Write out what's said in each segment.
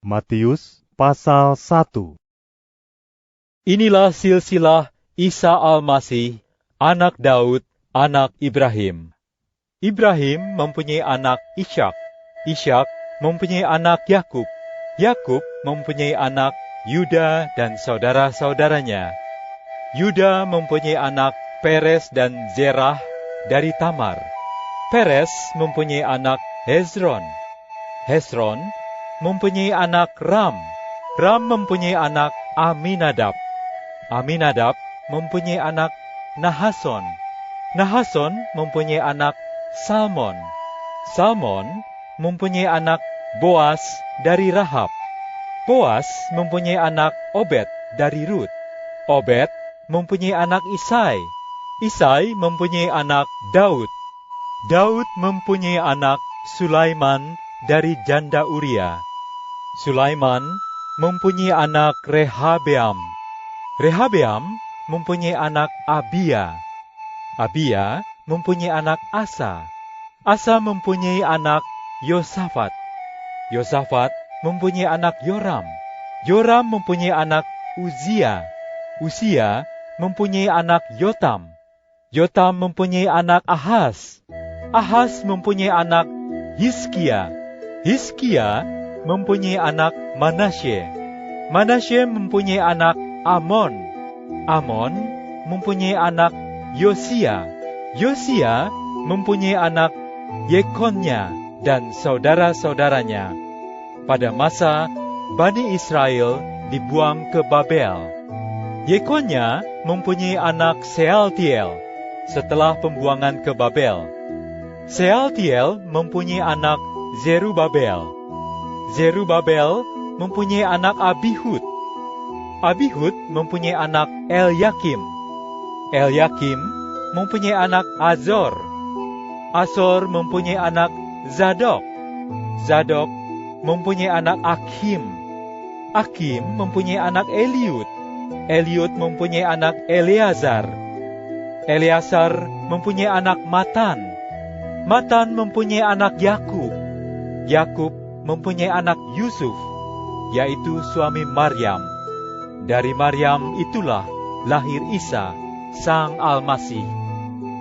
Matius pasal 1. Inilah silsilah Isa Al-Masih, anak Daud, anak Ibrahim. Ibrahim mempunyai anak Ishak. Ishak mempunyai anak Yakub. Yakub mempunyai anak Yuda dan saudara-saudaranya. Yuda mempunyai anak Peres dan Zerah dari Tamar. Peres mempunyai anak Hezron. Hezron mempunyai anak Ram. Ram mempunyai anak Aminadab. Aminadab mempunyai anak Nahason. Nahason mempunyai anak Salmon. Salmon mempunyai anak Boas dari Rahab. Boas mempunyai anak Obed dari Rut. Obed mempunyai anak Isai. Isai mempunyai anak Daud. Daud mempunyai anak Sulaiman dari janda Uria. Sulaiman mempunyai anak Rehabeam. Rehabeam mempunyai anak Abia. Abia mempunyai anak Asa. Asa mempunyai anak Yosafat. Yosafat mempunyai anak Yoram. Yoram mempunyai anak Uzia. Uzia mempunyai anak Yotam. Yotam mempunyai anak Ahaz. Ahaz mempunyai anak Hizkia. Hizkia mempunyai anak Manasye. Manasye mempunyai anak Amon. Amon mempunyai anak Yosia. Yosia mempunyai anak Yekonya dan saudara-saudaranya. Pada masa Bani Israel dibuang ke Babel. Yekonya mempunyai anak Sealtiel setelah pembuangan ke Babel. Sealtiel mempunyai anak Zerubabel. Zerubabel mempunyai anak Abihud. Abihud mempunyai anak Elyakim. Elyakim mempunyai anak Azor. Azor mempunyai anak Zadok. Zadok mempunyai anak Akhim. Akhim mempunyai anak Eliud. Eliud mempunyai anak Eleazar. Eleazar mempunyai anak Matan. Matan mempunyai anak Yakub. Yakub mempunyai anak Yusuf, yaitu suami Maryam. Dari Maryam itulah lahir Isa, Sang Al-Masih.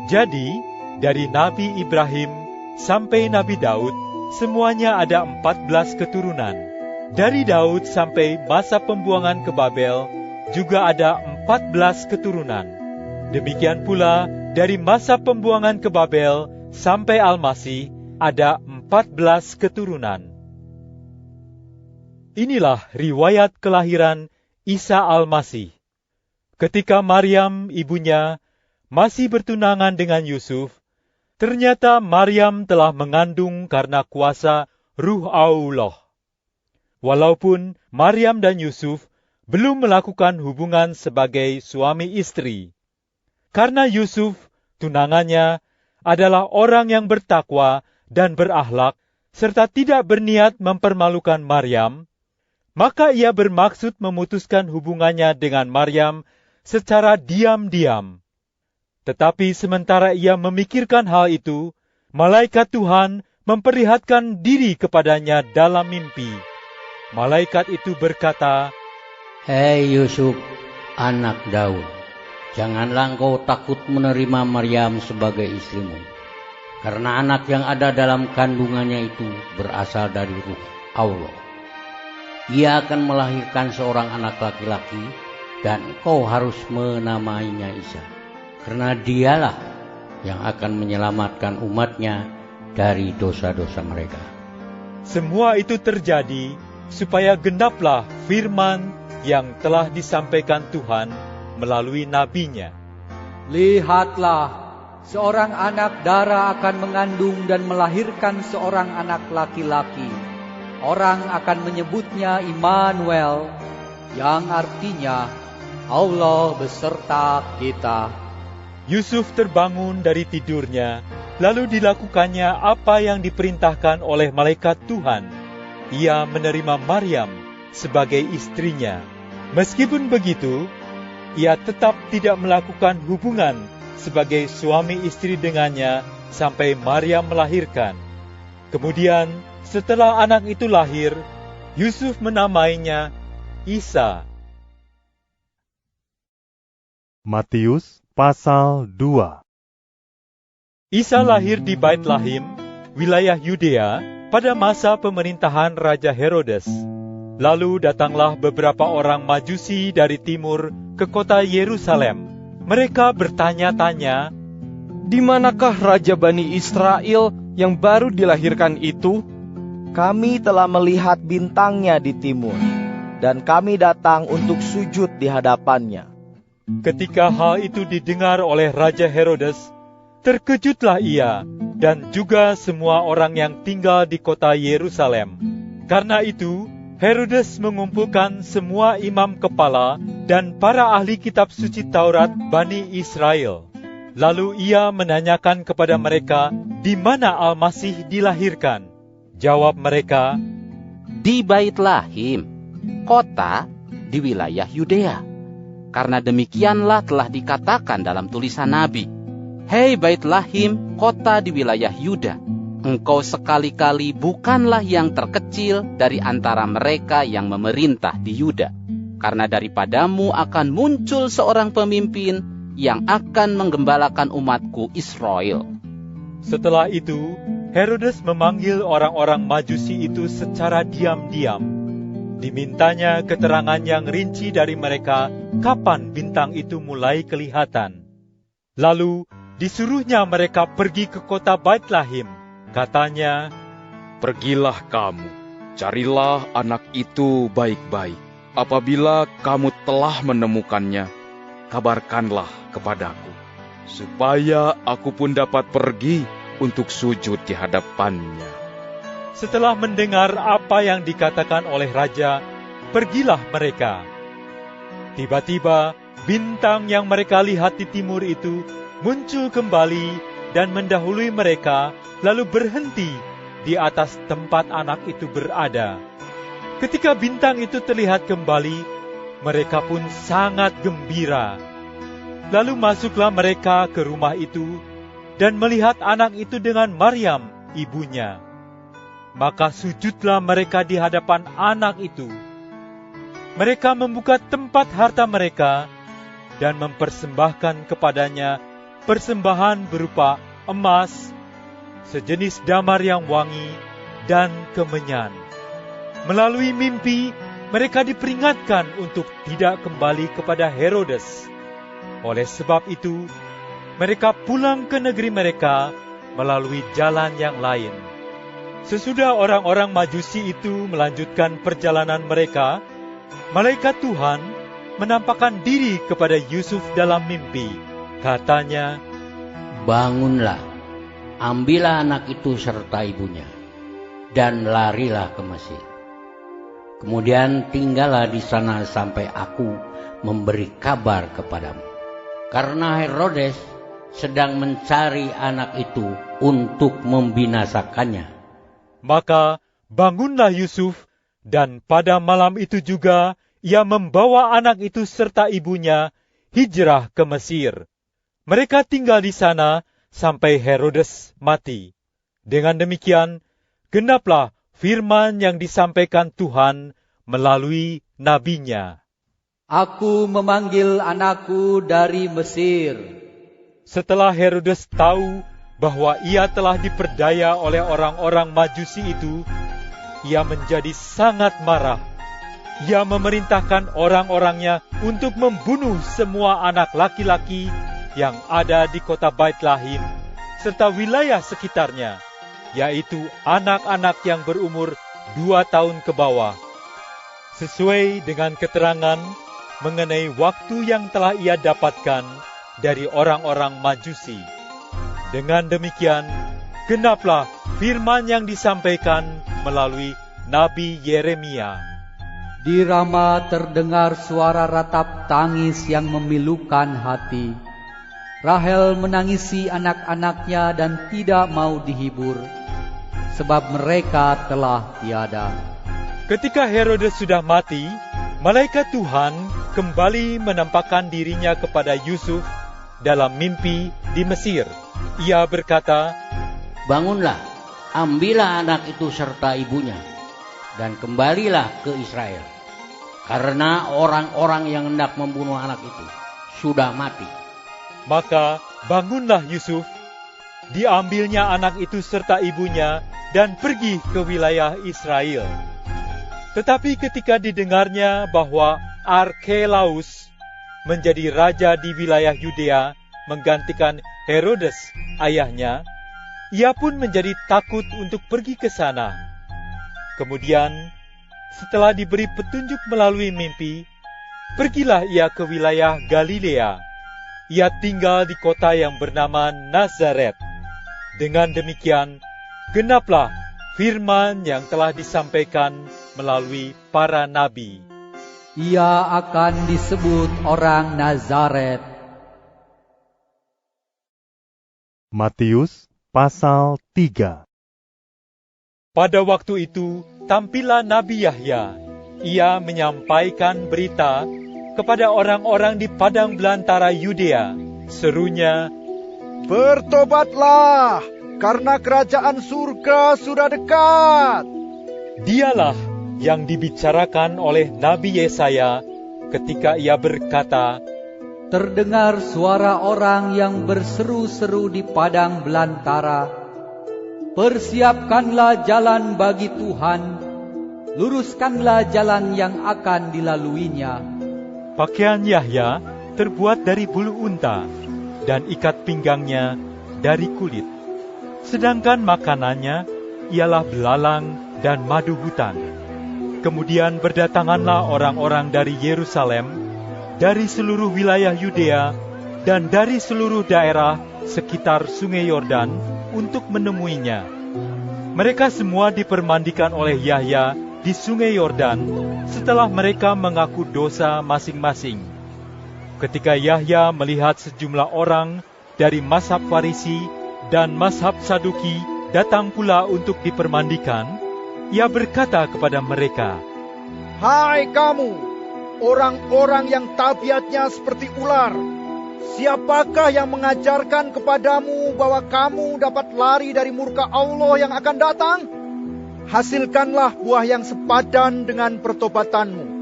Jadi, dari Nabi Ibrahim sampai Nabi Daud, semuanya ada 14 keturunan. Dari Daud sampai masa pembuangan ke Babel, juga ada 14 keturunan. Demikian pula dari masa pembuangan ke Babel sampai Al-Masih ada 14 keturunan. Inilah riwayat kelahiran Isa Al-Masih. Ketika Maryam ibunya masih bertunangan dengan Yusuf, ternyata Maryam telah mengandung karena kuasa Ruh Allah. Walaupun Maryam dan Yusuf belum melakukan hubungan sebagai suami istri. Karena Yusuf, tunangannya, adalah orang yang bertakwa dan berakhlak, serta tidak berniat mempermalukan Maryam, maka ia bermaksud memutuskan hubungannya dengan Maryam secara diam-diam. Tetapi sementara ia memikirkan hal itu, malaikat Tuhan memperlihatkan diri kepadanya dalam mimpi. Malaikat itu berkata, "Hei Yusuf, anak Daud, janganlah engkau takut menerima Maryam sebagai istrimu, karena anak yang ada dalam kandungannya itu berasal dari Ruh Allah. Ia akan melahirkan seorang anak laki-laki, dan engkau harus menamainya Isa, karena dialah yang akan menyelamatkan umatnya dari dosa-dosa mereka." Semua itu terjadi supaya genaplah firman yang telah disampaikan Tuhan melalui nabinya. "Lihatlah, seorang anak dara akan mengandung dan melahirkan seorang anak laki-laki. Orang akan menyebutnya Immanuel, yang artinya Allah beserta kita." Yusuf terbangun dari tidurnya, lalu dilakukannya apa yang diperintahkan oleh malaikat Tuhan. Ia menerima Maryam sebagai istrinya. Meskipun begitu, ia tetap tidak melakukan hubungan sebagai suami istri dengannya sampai Maryam melahirkan. Kemudian, setelah anak itu lahir, Yusuf menamainya Isa. Matius pasal 2. Isa lahir di Baitlahim, wilayah Yudea, pada masa pemerintahan Raja Herodes. Lalu datanglah beberapa orang Majusi dari timur ke kota Yerusalem. Mereka bertanya-tanya, "Di manakah Raja Bani Israel yang baru dilahirkan itu?" Kami telah melihat bintangnya di timur, dan kami datang untuk sujud di hadapannya. Ketika hal itu didengar oleh Raja Herodes, terkejutlah ia dan juga semua orang yang tinggal di kota Yerusalem. Karena itu, Herodes mengumpulkan semua imam kepala dan para ahli kitab suci Taurat Bani Israel. Lalu ia menanyakan kepada mereka di mana Al-Masih dilahirkan. Jawab mereka, "Di Baitlahim, kota di wilayah Yudea. Karena demikianlah telah dikatakan dalam tulisan Nabi, Hei Baitlahim, kota di wilayah Yuda, engkau sekali-kali bukanlah yang terkecil dari antara mereka yang memerintah di Yuda. Karena daripadamu akan muncul seorang pemimpin yang akan menggembalakan umatku Israel." Setelah itu, Herodes memanggil orang-orang Majusi itu secara diam-diam. Dimintanya keterangan yang rinci dari mereka kapan bintang itu mulai kelihatan. Lalu disuruhnya mereka pergi ke kota Baitlahim. Katanya, "Pergilah kamu, carilah anak itu baik-baik. Apabila kamu telah menemukannya, kabarkanlah kepadaku, supaya aku pun dapat pergi untuk sujud di hadapannya." Setelah mendengar apa yang dikatakan oleh raja, pergilah mereka. Tiba-tiba, bintang yang mereka lihat di timur itu muncul kembali dan mendahului mereka, lalu berhenti di atas tempat anak itu berada. Ketika bintang itu terlihat kembali, mereka pun sangat gembira. Lalu masuklah mereka ke rumah itu dan melihat anak itu dengan Maryam, ibunya. Maka sujudlah mereka di hadapan anak itu. Mereka membuka tempat harta mereka dan mempersembahkan kepadanya persembahan berupa emas, sejenis damar yang wangi, dan kemenyan. Melalui mimpi, mereka diperingatkan untuk tidak kembali kepada Herodes. Oleh sebab itu, mereka pulang ke negeri mereka melalui jalan yang lain. Sesudah orang-orang Majusi itu melanjutkan perjalanan mereka, malaikat Tuhan menampakkan diri kepada Yusuf dalam mimpi. Katanya, "Bangunlah, ambillah anak itu serta ibunya, dan larilah ke Mesir. Kemudian tinggallah di sana sampai aku memberi kabar kepadamu. Karena Herodes sedang mencari anak itu untuk membinasakannya." Maka bangunlah Yusuf, dan pada malam itu juga ia membawa anak itu serta ibunya hijrah ke Mesir. Mereka tinggal di sana sampai Herodes mati. Dengan demikian, genaplah firman yang disampaikan Tuhan melalui nabinya. Aku memanggil anakku dari Mesir. Setelah Herodes tahu bahwa ia telah diperdaya oleh orang-orang Majusi itu, ia menjadi sangat marah. Ia memerintahkan orang-orangnya untuk membunuh semua anak laki-laki yang ada di kota Baitlahim serta wilayah sekitarnya, yaitu anak-anak yang berumur 2 tahun ke bawah, sesuai dengan keterangan mengenai waktu yang telah ia dapatkan dari orang-orang Majusi. Dengan demikian, genaplah firman yang disampaikan melalui Nabi Yeremia. Di Rama terdengar suara ratap tangis yang memilukan hati. Rahel menangisi anak-anaknya dan tidak mau dihibur, sebab mereka telah tiada. Ketika Herodes sudah mati, malaikat Tuhan kembali menampakkan dirinya kepada Yusuf dalam mimpi di Mesir. Ia berkata, "Bangunlah, ambillah anak itu serta ibunya, dan kembalilah ke Israel. Karena orang-orang yang hendak membunuh anak itu sudah mati. Maka bangunlah Yusuf, diambilnya anak itu serta ibunya dan pergi ke wilayah Israel. Tetapi ketika didengarnya bahwa Arkelaus menjadi raja di wilayah Yudea menggantikan Herodes ayahnya, ia pun menjadi takut untuk pergi ke sana. Kemudian, setelah diberi petunjuk melalui mimpi, pergilah ia ke wilayah Galilea. Ia tinggal di kota yang bernama Nazaret. Dengan demikian, genaplah firman yang telah disampaikan melalui para nabi. Ia akan disebut orang Nazaret. Matius pasal 3. Pada waktu itu, tampillah Nabi Yahya. Ia menyampaikan berita kepada orang-orang di padang belantara Yudea. Serunya, "Bertobatlah, karena kerajaan surga sudah dekat." Dialah yang dibicarakan oleh Nabi Yesaya ketika ia berkata, Terdengar suara orang yang berseru-seru di padang belantara, "Persiapkanlah jalan bagi Tuhan, luruskanlah jalan yang akan dilaluinya." Pakaian Yahya terbuat dari bulu unta dan ikat pinggangnya dari kulit. Sedangkan makanannya ialah belalang dan madu hutan. Kemudian berdatanganlah orang-orang dari Yerusalem, dari seluruh wilayah Yudea, dan dari seluruh daerah sekitar Sungai Yordan untuk menemuinya. Mereka semua dipermandikan oleh Yahya di Sungai Yordan setelah mereka mengaku dosa masing-masing. Ketika Yahya melihat sejumlah orang dari mazhab Farisi dan mazhab Saduki datang pula untuk dipermandikan, ia berkata kepada mereka, "Hai kamu, orang-orang yang tabiatnya seperti ular, siapakah yang mengajarkan kepadamu bahwa kamu dapat lari dari murka Allah yang akan datang? Hasilkanlah buah yang sepadan dengan pertobatanmu.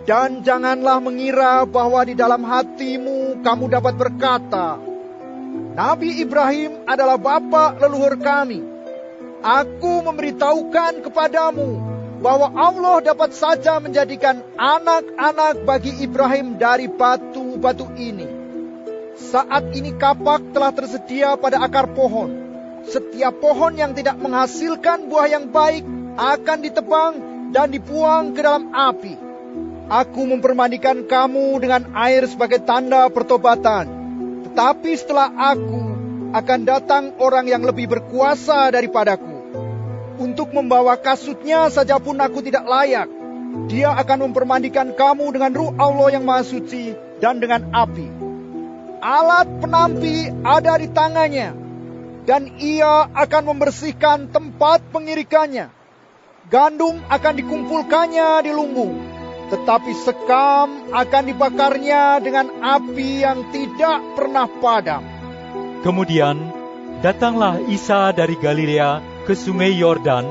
Dan janganlah mengira bahwa di dalam hatimu kamu dapat berkata, Nabi Ibrahim adalah bapa leluhur kami. Aku memberitahukan kepadamu bahwa Allah dapat saja menjadikan anak-anak bagi Ibrahim dari batu-batu ini. Saat ini kapak telah tersedia pada akar pohon. Setiap pohon yang tidak menghasilkan buah yang baik akan ditebang dan dibuang ke dalam api. Aku mempermandikan kamu dengan air sebagai tanda pertobatan. Tetapi setelah aku akan datang orang yang lebih berkuasa daripadaku. Untuk membawa kasutnya saja pun aku tidak layak. Dia akan mempermandikan kamu dengan Ruh Allah yang Maha Suci dan dengan api. Alat penampi ada di tangannya, dan ia akan membersihkan tempat pengirikannya. Gandum akan dikumpulkannya di lumbung, tetapi sekam akan dibakarnya dengan api yang tidak pernah padam. Kemudian datanglah Isa dari Galilea ke Sungai Yordan,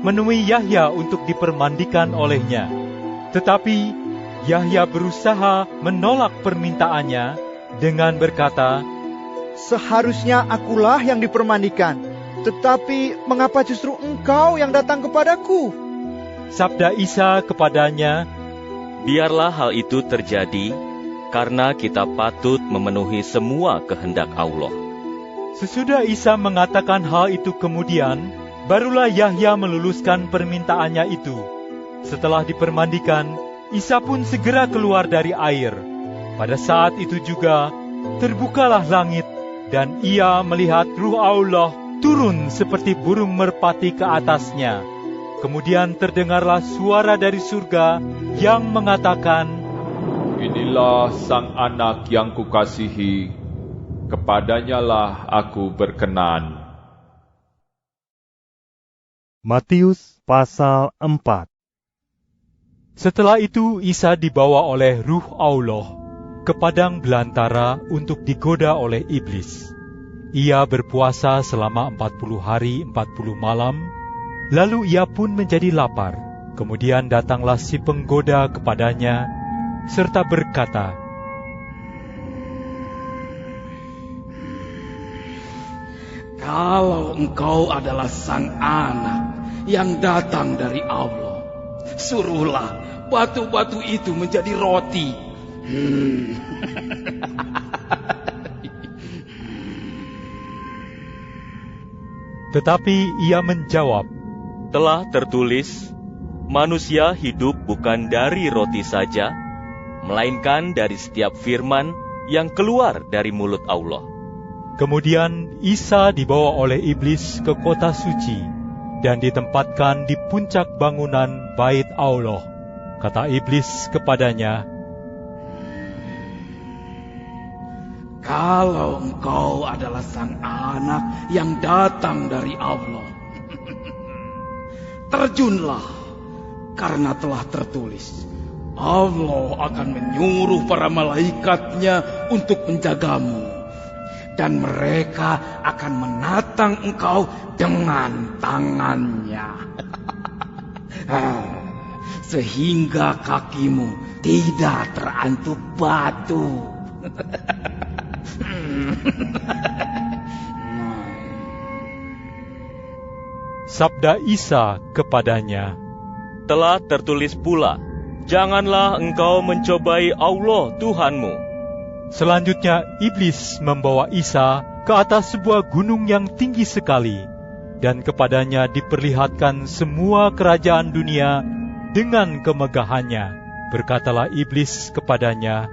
menemui Yahya untuk dipermandikan olehnya. Tetapi Yahya berusaha menolak permintaannya dengan berkata, Seharusnya akulah yang dipermandikan, tetapi mengapa justru engkau yang datang kepadaku? Sabda Isa kepadanya, Biarlah hal itu terjadi, karena kita patut memenuhi semua kehendak Allah. Sesudah Isa mengatakan hal itu kemudian, barulah Yahya meluluskan permintaannya itu. Setelah dipermandikan, Isa pun segera keluar dari air. Pada saat itu juga, terbukalah langit, dan ia melihat Ruh Allah turun seperti burung merpati ke atasnya. Kemudian terdengarlah suara dari surga yang mengatakan, Inilah Sang Anak yang kukasihi, kepadanyalah aku berkenan. Matius pasal 4. Setelah itu Isa dibawa oleh Ruh Allah ke padang belantara untuk digoda oleh iblis. Ia berpuasa selama 40 hari 40 malam, lalu ia pun menjadi lapar. Kemudian datanglah si penggoda kepadanya, serta berkata, "Kalau engkau adalah Sang Anak yang datang dari Allah, suruhlah batu-batu itu menjadi roti." Tetapi ia menjawab, Telah tertulis, manusia hidup bukan dari roti saja, melainkan dari setiap firman yang keluar dari mulut Allah. Kemudian Isa dibawa oleh iblis ke kota suci dan ditempatkan di puncak bangunan bait Allah. Kata iblis kepadanya, "Kalau engkau adalah Sang Anak yang datang dari Allah, terjunlah, karena telah tertulis, Allah akan menyuruh para malaikatnya untuk menjagamu, dan mereka akan menatang engkau dengan tangannya, sehingga kakimu tidak terantuk batu." Sabda Isa kepadanya, Telah tertulis pula, janganlah engkau mencobai Allah Tuhanmu. Selanjutnya iblis membawa Isa ke atas sebuah gunung yang tinggi sekali, dan kepadanya diperlihatkan semua kerajaan dunia dengan kemegahannya. Berkatalah iblis kepadanya,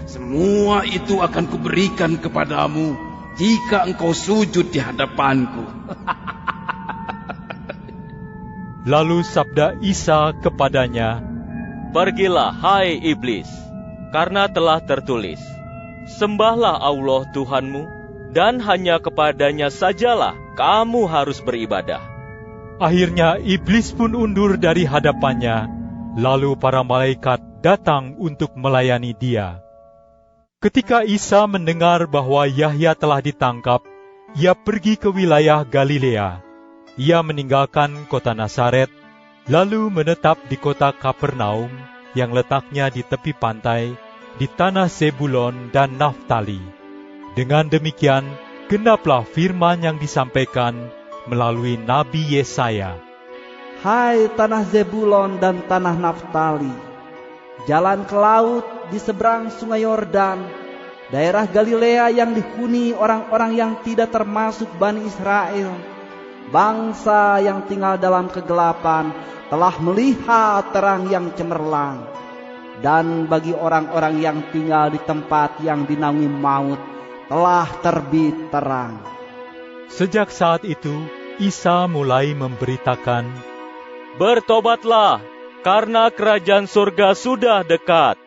Semua itu akan kuberikan kepadamu jika engkau sujud di hadapanku. Lalu sabda Isa kepadanya, Pergilah, hai iblis, karena telah tertulis, sembahlah Allah Tuhanmu, dan hanya kepadanya sajalah kamu harus beribadah. Akhirnya iblis pun undur dari hadapannya, lalu para malaikat datang untuk melayani dia. Ketika Isa mendengar bahwa Yahya telah ditangkap, ia pergi ke wilayah Galilea. Ia meninggalkan kota Nazaret, lalu menetap di kota Kapernaum yang letaknya di tepi pantai, di tanah Zebulon dan Naftali. Dengan demikian, genaplah firman yang disampaikan melalui Nabi Yesaya. Hai tanah Zebulon dan tanah Naftali, jalan ke laut di seberang sungai Yordan, daerah Galilea yang dihuni orang-orang yang tidak termasuk Bani Israel, bangsa yang tinggal dalam kegelapan telah melihat terang yang cemerlang, dan bagi orang-orang yang tinggal di tempat yang dinaungi maut telah terbit terang. Sejak saat itu, Isa mulai memberitakan, Bertobatlah, karena kerajaan surga sudah dekat.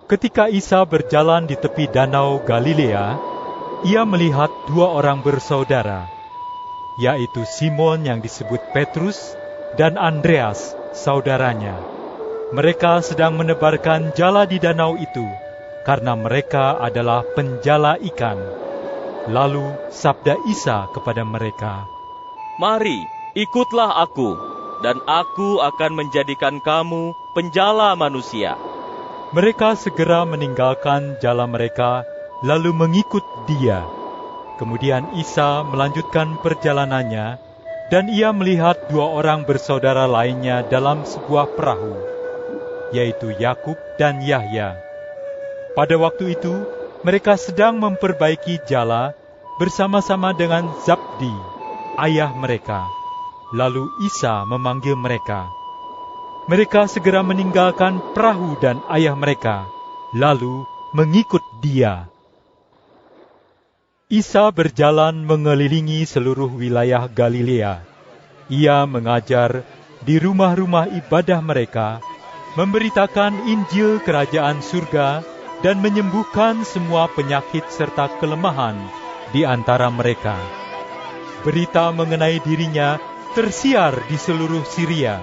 Ketika Isa berjalan di tepi danau Galilea, ia melihat dua orang bersaudara, yaitu Simon yang disebut Petrus dan Andreas, saudaranya. Mereka sedang menebarkan jala di danau itu, karena mereka adalah penjala ikan. Lalu sabda Isa kepada mereka, Mari, ikutlah aku, dan aku akan menjadikan kamu penjala manusia. Mereka segera meninggalkan jala mereka, lalu mengikut dia. Kemudian Isa melanjutkan perjalanannya, dan ia melihat dua orang bersaudara lainnya dalam sebuah perahu, yaitu Yakub dan Yahya. Pada waktu itu, mereka sedang memperbaiki jala bersama-sama dengan Zabdi, ayah mereka. Lalu Isa memanggil mereka. Mereka segera meninggalkan perahu dan ayah mereka, lalu mengikut dia. Isa berjalan mengelilingi seluruh wilayah Galilea. Ia mengajar di rumah-rumah ibadah mereka, memberitakan Injil Kerajaan Surga, dan menyembuhkan semua penyakit serta kelemahan di antara mereka. Berita mengenai dirinya tersiar di seluruh Syria.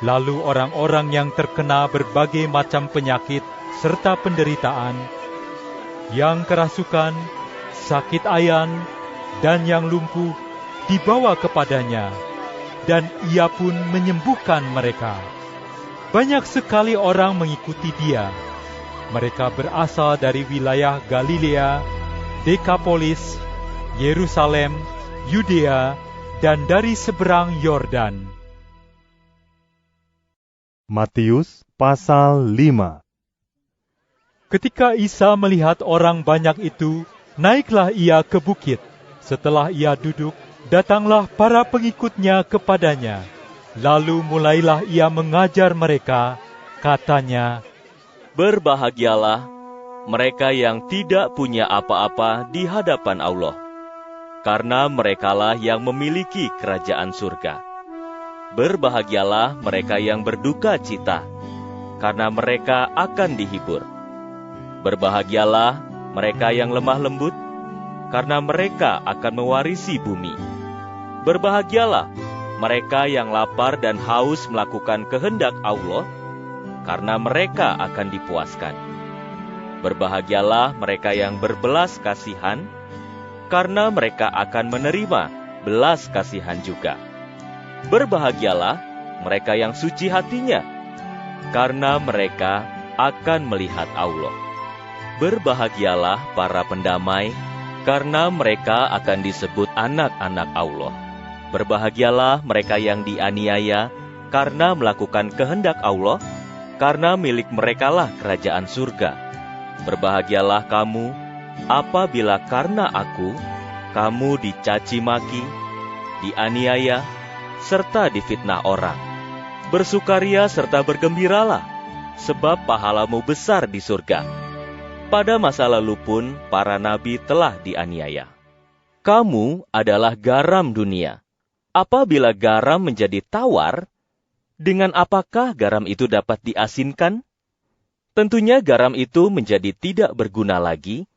Lalu orang-orang yang terkena berbagai macam penyakit serta penderitaan, yang kerasukan, sakit ayan, dan yang lumpuh, dibawa kepadanya, dan Ia pun menyembuhkan mereka. Banyak sekali orang mengikuti Dia. Mereka berasal dari wilayah Galilea, Dekapolis, Yerusalem, Yudea, dan dari seberang Yordan. Matius pasal 5. Ketika Isa melihat orang banyak itu, naiklah Ia ke bukit. Setelah Ia duduk, datanglah para pengikutnya kepadanya. Lalu mulailah Ia mengajar mereka, katanya, Berbahagialah mereka yang tidak punya apa-apa di hadapan Allah, karena merekalah yang memiliki kerajaan surga. Berbahagialah mereka yang berduka cita, karena mereka akan dihibur. Berbahagialah mereka yang lemah lembut, karena mereka akan mewarisi bumi. Berbahagialah mereka yang lapar dan haus melakukan kehendak Allah, karena mereka akan dipuaskan. Berbahagialah mereka yang berbelas kasihan, karena mereka akan menerima belas kasihan juga. Berbahagialah mereka yang suci hatinya, karena mereka akan melihat Allah. Berbahagialah para pendamai, karena mereka akan disebut anak-anak Allah. Berbahagialah mereka yang dianiaya karena melakukan kehendak Allah, karena milik merekalah kerajaan surga. Berbahagialah kamu apabila karena aku, kamu dicaci maki, dianiaya, serta difitnah orang. Bersukaria serta bergembiralah, sebab pahalamu besar di surga. Pada masa lalu pun para nabi telah dianiaya. Kamu adalah garam dunia. Apabila garam menjadi tawar, dengan apakah garam itu dapat diasinkan? Tentunya garam itu menjadi tidak berguna lagi,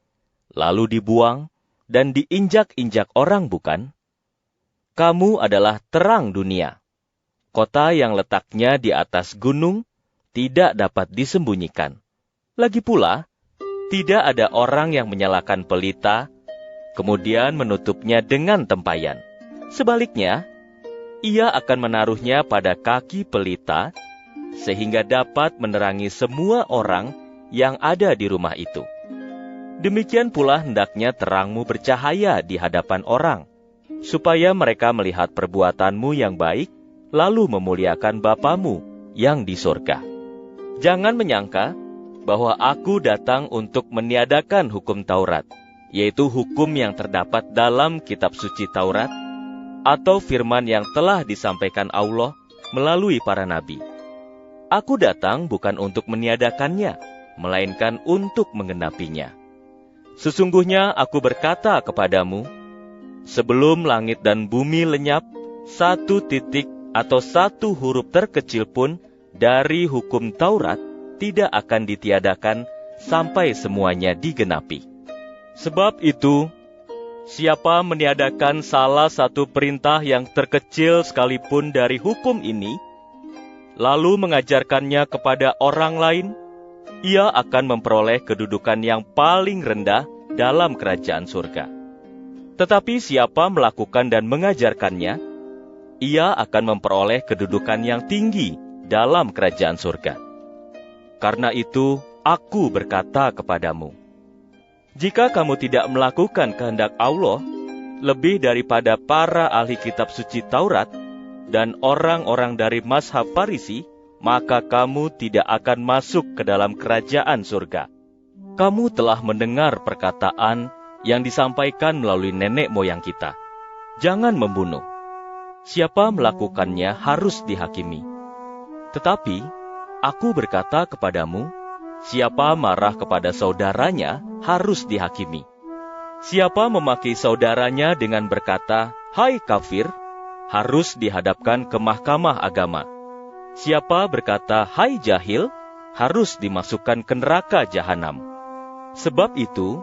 lalu dibuang dan diinjak-injak orang, bukan? Kamu adalah terang dunia. Kota yang letaknya di atas gunung tidak dapat disembunyikan. Lagi pula, tidak ada orang yang menyalakan pelita, kemudian menutupnya dengan tempayan. Sebaliknya, ia akan menaruhnya pada kaki pelita, sehingga dapat menerangi semua orang yang ada di rumah itu. Demikian pula hendaknya terangmu bercahaya di hadapan orang, supaya mereka melihat perbuatanmu yang baik, lalu memuliakan Bapamu yang di surga. Jangan menyangka bahwa aku datang untuk meniadakan hukum Taurat, yaitu hukum yang terdapat dalam kitab suci Taurat, atau firman yang telah disampaikan Allah melalui para nabi. Aku datang bukan untuk meniadakannya, melainkan untuk menggenapinya. Sesungguhnya aku berkata kepadamu, sebelum langit dan bumi lenyap, satu titik atau satu huruf terkecil pun dari hukum Taurat tidak akan ditiadakan sampai semuanya digenapi. Sebab itu, siapa meniadakan salah satu perintah yang terkecil sekalipun dari hukum ini, lalu mengajarkannya kepada orang lain, ia akan memperoleh kedudukan yang paling rendah dalam kerajaan surga. Tetapi siapa melakukan dan mengajarkannya, ia akan memperoleh kedudukan yang tinggi dalam kerajaan surga. Karena itu, aku berkata kepadamu, jika kamu tidak melakukan kehendak Allah, lebih daripada para ahli kitab suci Taurat dan orang-orang dari mazhab Farisi, maka kamu tidak akan masuk ke dalam kerajaan surga. Kamu telah mendengar perkataan yang disampaikan melalui nenek moyang kita. Jangan membunuh. Siapa melakukannya harus dihakimi. Tetapi, aku berkata kepadamu, siapa marah kepada saudaranya harus dihakimi. Siapa memaki saudaranya dengan berkata, "Hai kafir," harus dihadapkan ke mahkamah agama. Siapa berkata, "Hai jahil," harus dimasukkan ke neraka jahanam. Sebab itu,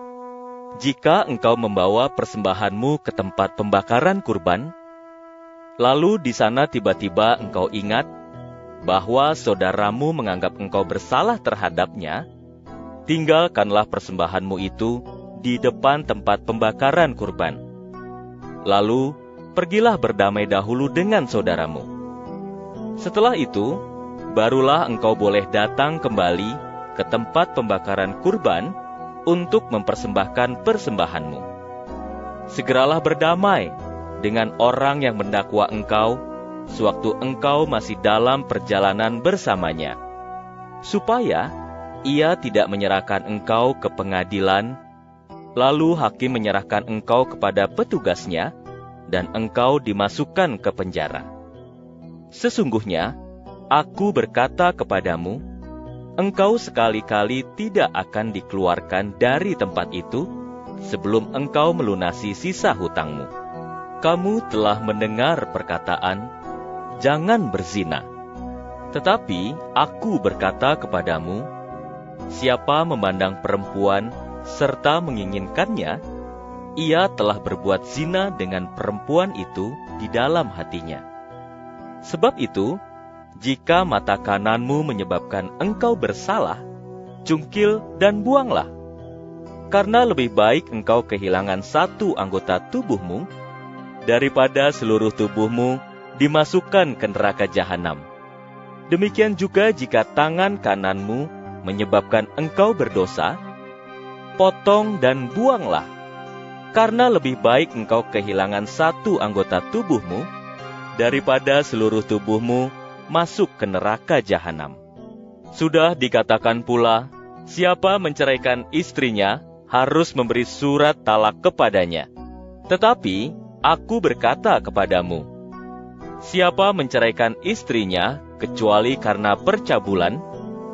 jika engkau membawa persembahanmu ke tempat pembakaran kurban, lalu di sana tiba-tiba engkau ingat bahwa saudaramu menganggap engkau bersalah terhadapnya, tinggalkanlah persembahanmu itu di depan tempat pembakaran kurban. Lalu, pergilah berdamai dahulu dengan saudaramu. Setelah itu, barulah engkau boleh datang kembali ke tempat pembakaran kurban untuk mempersembahkan persembahanmu. Segeralah berdamai dengan orang yang mendakwa engkau sewaktu engkau masih dalam perjalanan bersamanya, supaya ia tidak menyerahkan engkau ke pengadilan, lalu hakim menyerahkan engkau kepada petugasnya, dan engkau dimasukkan ke penjara. Sesungguhnya, aku berkata kepadamu, engkau sekali-kali tidak akan dikeluarkan dari tempat itu sebelum engkau melunasi sisa hutangmu. Kamu telah mendengar perkataan, jangan berzina. Tetapi aku berkata kepadamu, siapa memandang perempuan serta menginginkannya, ia telah berbuat zina dengan perempuan itu di dalam hatinya. Sebab itu, jika mata kananmu menyebabkan engkau bersalah, cungkil dan buanglah. Karena lebih baik engkau kehilangan satu anggota tubuhmu, daripada seluruh tubuhmu dimasukkan ke neraka jahanam. Demikian juga jika tangan kananmu menyebabkan engkau berdosa, potong dan buanglah. Karena lebih baik engkau kehilangan satu anggota tubuhmu, daripada seluruh tubuhmu masuk ke neraka jahanam. Sudah dikatakan pula, siapa menceraikan istrinya harus memberi surat talak kepadanya. Tetapi aku berkata kepadamu, siapa menceraikan istrinya kecuali karena percabulan,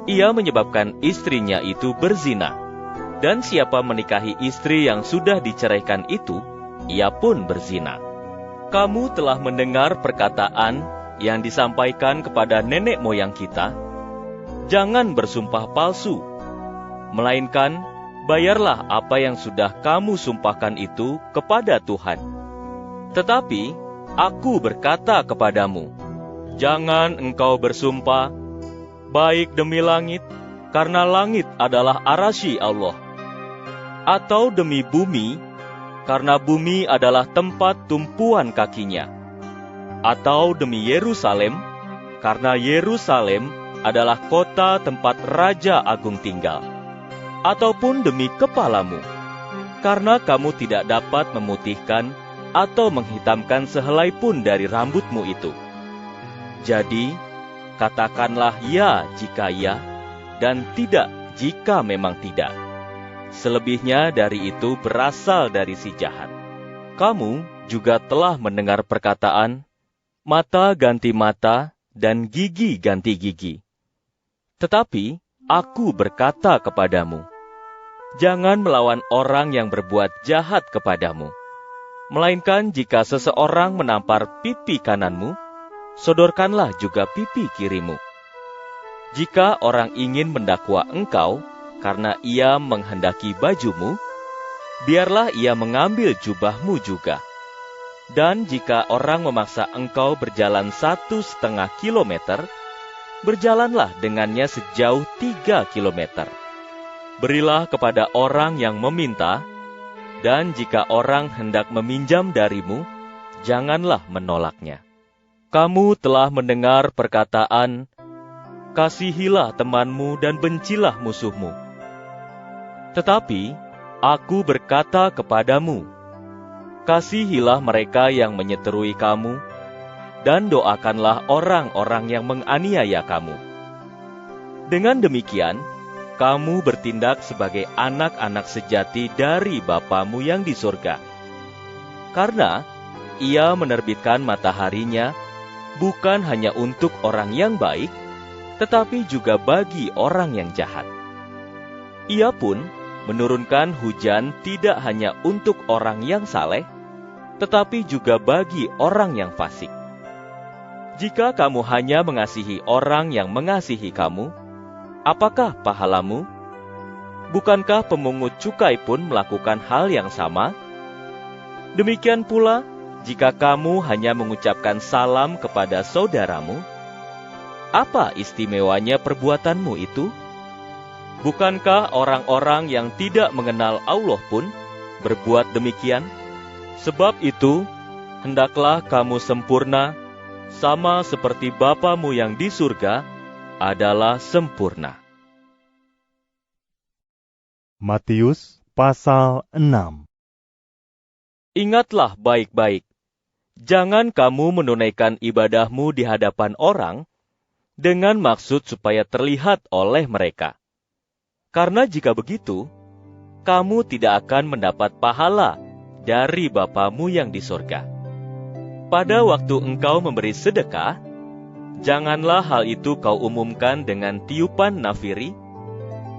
ia menyebabkan istrinya itu berzina. Dan siapa menikahi istri yang sudah diceraikan itu, ia pun berzina. Kamu telah mendengar perkataan yang disampaikan kepada nenek moyang kita, jangan bersumpah palsu, melainkan bayarlah apa yang sudah kamu sumpahkan itu kepada Tuhan. Tetapi aku berkata kepadamu, jangan engkau bersumpah, baik demi langit, karena langit adalah arasy Allah, atau demi bumi, karena bumi adalah tempat tumpuan kakinya, atau demi Yerusalem, karena Yerusalem adalah kota tempat Raja Agung tinggal, ataupun demi kepalamu, karena kamu tidak dapat memutihkan atau menghitamkan sehelai pun dari rambutmu itu. Jadi, katakanlah ya jika ya, dan tidak jika memang tidak. Selebihnya dari itu berasal dari si jahat. Kamu juga telah mendengar perkataan, mata ganti mata dan gigi ganti gigi. Tetapi aku berkata kepadamu, jangan melawan orang yang berbuat jahat kepadamu. Melainkan jika seseorang menampar pipi kananmu, sodorkanlah juga pipi kirimu. Jika orang ingin mendakwa engkau karena ia menghendaki bajumu, biarlah ia mengambil jubahmu juga. Dan jika orang memaksa engkau berjalan 1,5 kilometer, berjalanlah dengannya sejauh 3 kilometer. Berilah kepada orang yang meminta, dan jika orang hendak meminjam darimu, janganlah menolaknya. Kamu telah mendengar perkataan, kasihilah temanmu dan bencilah musuhmu. Tetapi aku berkata kepadamu, kasihilah mereka yang menyeterui kamu, dan doakanlah orang-orang yang menganiaya kamu. Dengan demikian, kamu bertindak sebagai anak-anak sejati dari Bapamu yang di surga. Karena ia menerbitkan mataharinya bukan hanya untuk orang yang baik, tetapi juga bagi orang yang jahat. Ia pun menurunkan hujan tidak hanya untuk orang yang saleh, tetapi juga bagi orang yang fasik. Jika kamu hanya mengasihi orang yang mengasihi kamu, apakah pahalamu? Bukankah pemungut cukai pun melakukan hal yang sama? Demikian pula, jika kamu hanya mengucapkan salam kepada saudaramu, apa istimewanya perbuatanmu itu? Bukankah orang-orang yang tidak mengenal Allah pun berbuat demikian? Sebab itu, hendaklah kamu sempurna, sama seperti Bapamu yang di surga adalah sempurna. Matius pasal 6. Ingatlah baik-baik, jangan kamu menunaikan ibadahmu di hadapan orang dengan maksud supaya terlihat oleh mereka. Karena jika begitu, kamu tidak akan mendapat pahala dari Bapamu yang di surga. Pada waktu engkau memberi sedekah, janganlah hal itu kau umumkan dengan tiupan nafiri,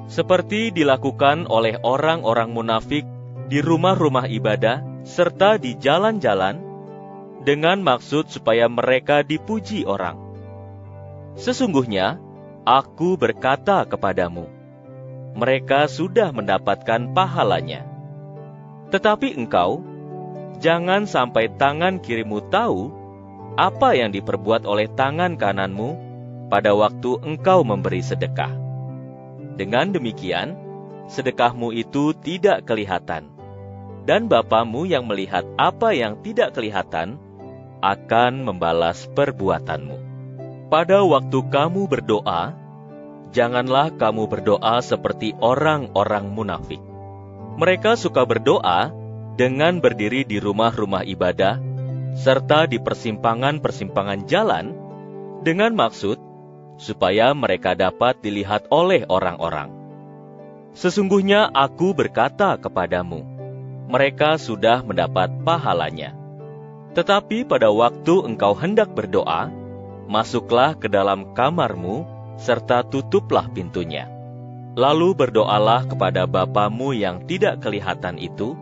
seperti dilakukan oleh orang-orang munafik di rumah-rumah ibadah serta di jalan-jalan, dengan maksud supaya mereka dipuji orang. Sesungguhnya, aku berkata kepadamu, mereka sudah mendapatkan pahalanya. Tetapi engkau, jangan sampai tangan kirimu tahu apa yang diperbuat oleh tangan kananmu pada waktu engkau memberi sedekah. Dengan demikian, sedekahmu itu tidak kelihatan, dan Bapamu yang melihat apa yang tidak kelihatan akan membalas perbuatanmu. Pada waktu kamu berdoa, janganlah kamu berdoa seperti orang-orang munafik. Mereka suka berdoa dengan berdiri di rumah-rumah ibadah, serta di persimpangan-persimpangan jalan, dengan maksud supaya mereka dapat dilihat oleh orang-orang. Sesungguhnya aku berkata kepadamu, mereka sudah mendapat pahalanya. Tetapi pada waktu engkau hendak berdoa, masuklah ke dalam kamarmu, serta tutuplah pintunya. Lalu berdoalah kepada Bapamu yang tidak kelihatan itu,